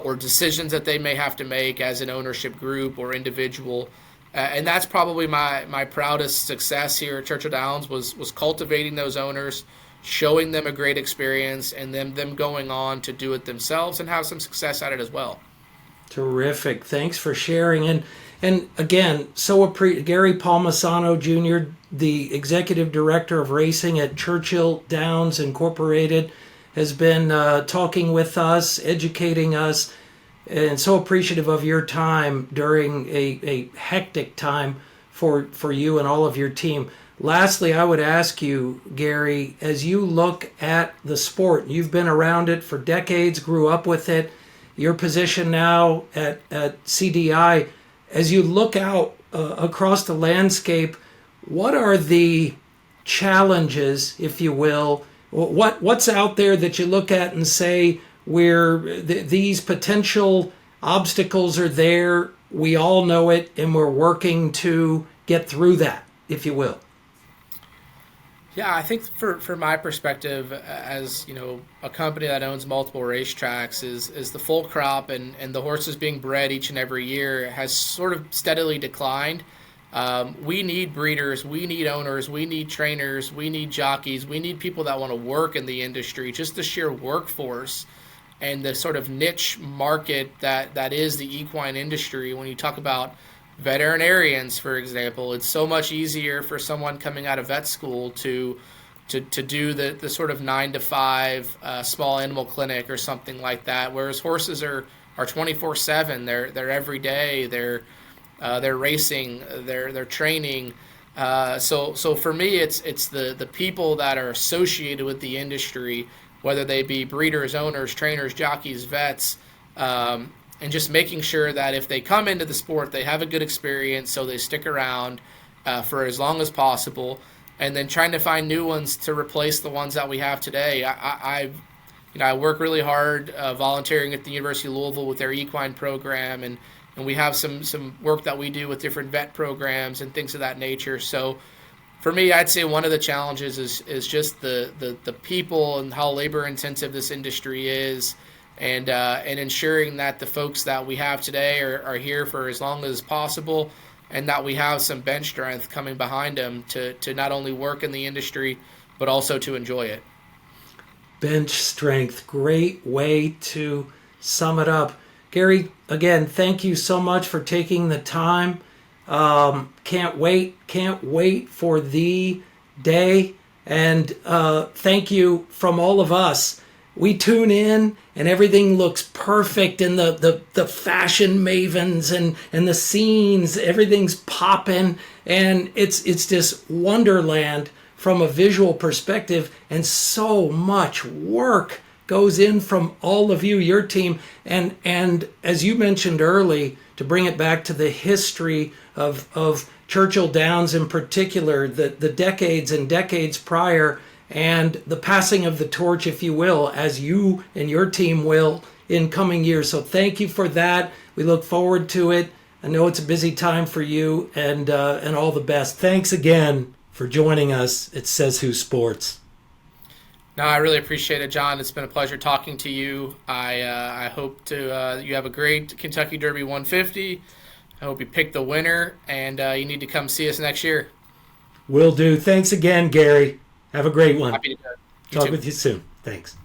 or decisions that they may have to make as an ownership group or individual. And that's probably my proudest success here at Churchill Downs was cultivating those owners, showing them a great experience, and them going on to do it themselves and have some success at it as well. Terrific. Thanks for sharing. And again, Gary Palmisano Jr., the Executive Director of Racing at Churchill Downs Incorporated, has been talking with us, educating us, and so appreciative of your time during a hectic time for you and all of your team. Lastly, I would ask you, Gary, as you look at the sport, you've been around it for decades, grew up with it, your position now at CDI, as you look out across the landscape, what are the challenges, if you will? What's out there that you look at and say, these potential obstacles are there, we all know it, and we're working to get through that, if you will? Yeah, I think for my perspective, as a company that owns multiple racetracks, is the full crop and the horses being bred each and every year has sort of steadily declined. We need breeders, we need owners, we need trainers, we need jockeys, we need people that want to work in the industry. Just the sheer workforce and the sort of niche market that is the equine industry. When you talk about veterinarians, for example, it's so much easier for someone coming out of vet school to do the sort of 9 to 5 small animal clinic or something like that, whereas horses are 24/7. They're every day. They're racing. They're training. So for me, it's the people that are associated with the industry, whether they be breeders, owners, trainers, jockeys, vets. And just making sure that if they come into the sport, they have a good experience, so they stick around for as long as possible, and then trying to find new ones to replace the ones that we have today. I work really hard volunteering at the University of Louisville with their equine program, and we have some work that we do with different vet programs and things of that nature. So for me, I'd say one of the challenges is just the people and how labor intensive this industry is. And ensuring that the folks that we have today are here for as long as possible, and that we have some bench strength coming behind them to not only work in the industry, but also to enjoy it. Bench strength, great way to sum it up. Gary, again, thank you so much for taking the time. Can't wait for the day. And thank you from all of us. We tune in and everything looks perfect, and the fashion mavens and the scenes, everything's popping, and it's this wonderland from a visual perspective, and so much work goes in from all of you, your team, and as you mentioned early, to bring it back to the history of Churchill Downs in particular, the decades and decades prior, and the passing of the torch, if you will, as you and your team will in coming years. So thank you for that. We look forward to it. I know it's a busy time for you, and all the best. Thanks again for joining us at Says Who Sports. No, I really appreciate it, John. It's been a pleasure talking to you. I hope you have a great Kentucky Derby 150. I hope you pick the winner, and you need to come see us next year. Will do. Thanks again, Gary. Have a great one. Happy to do it. Talk with you soon. Thanks.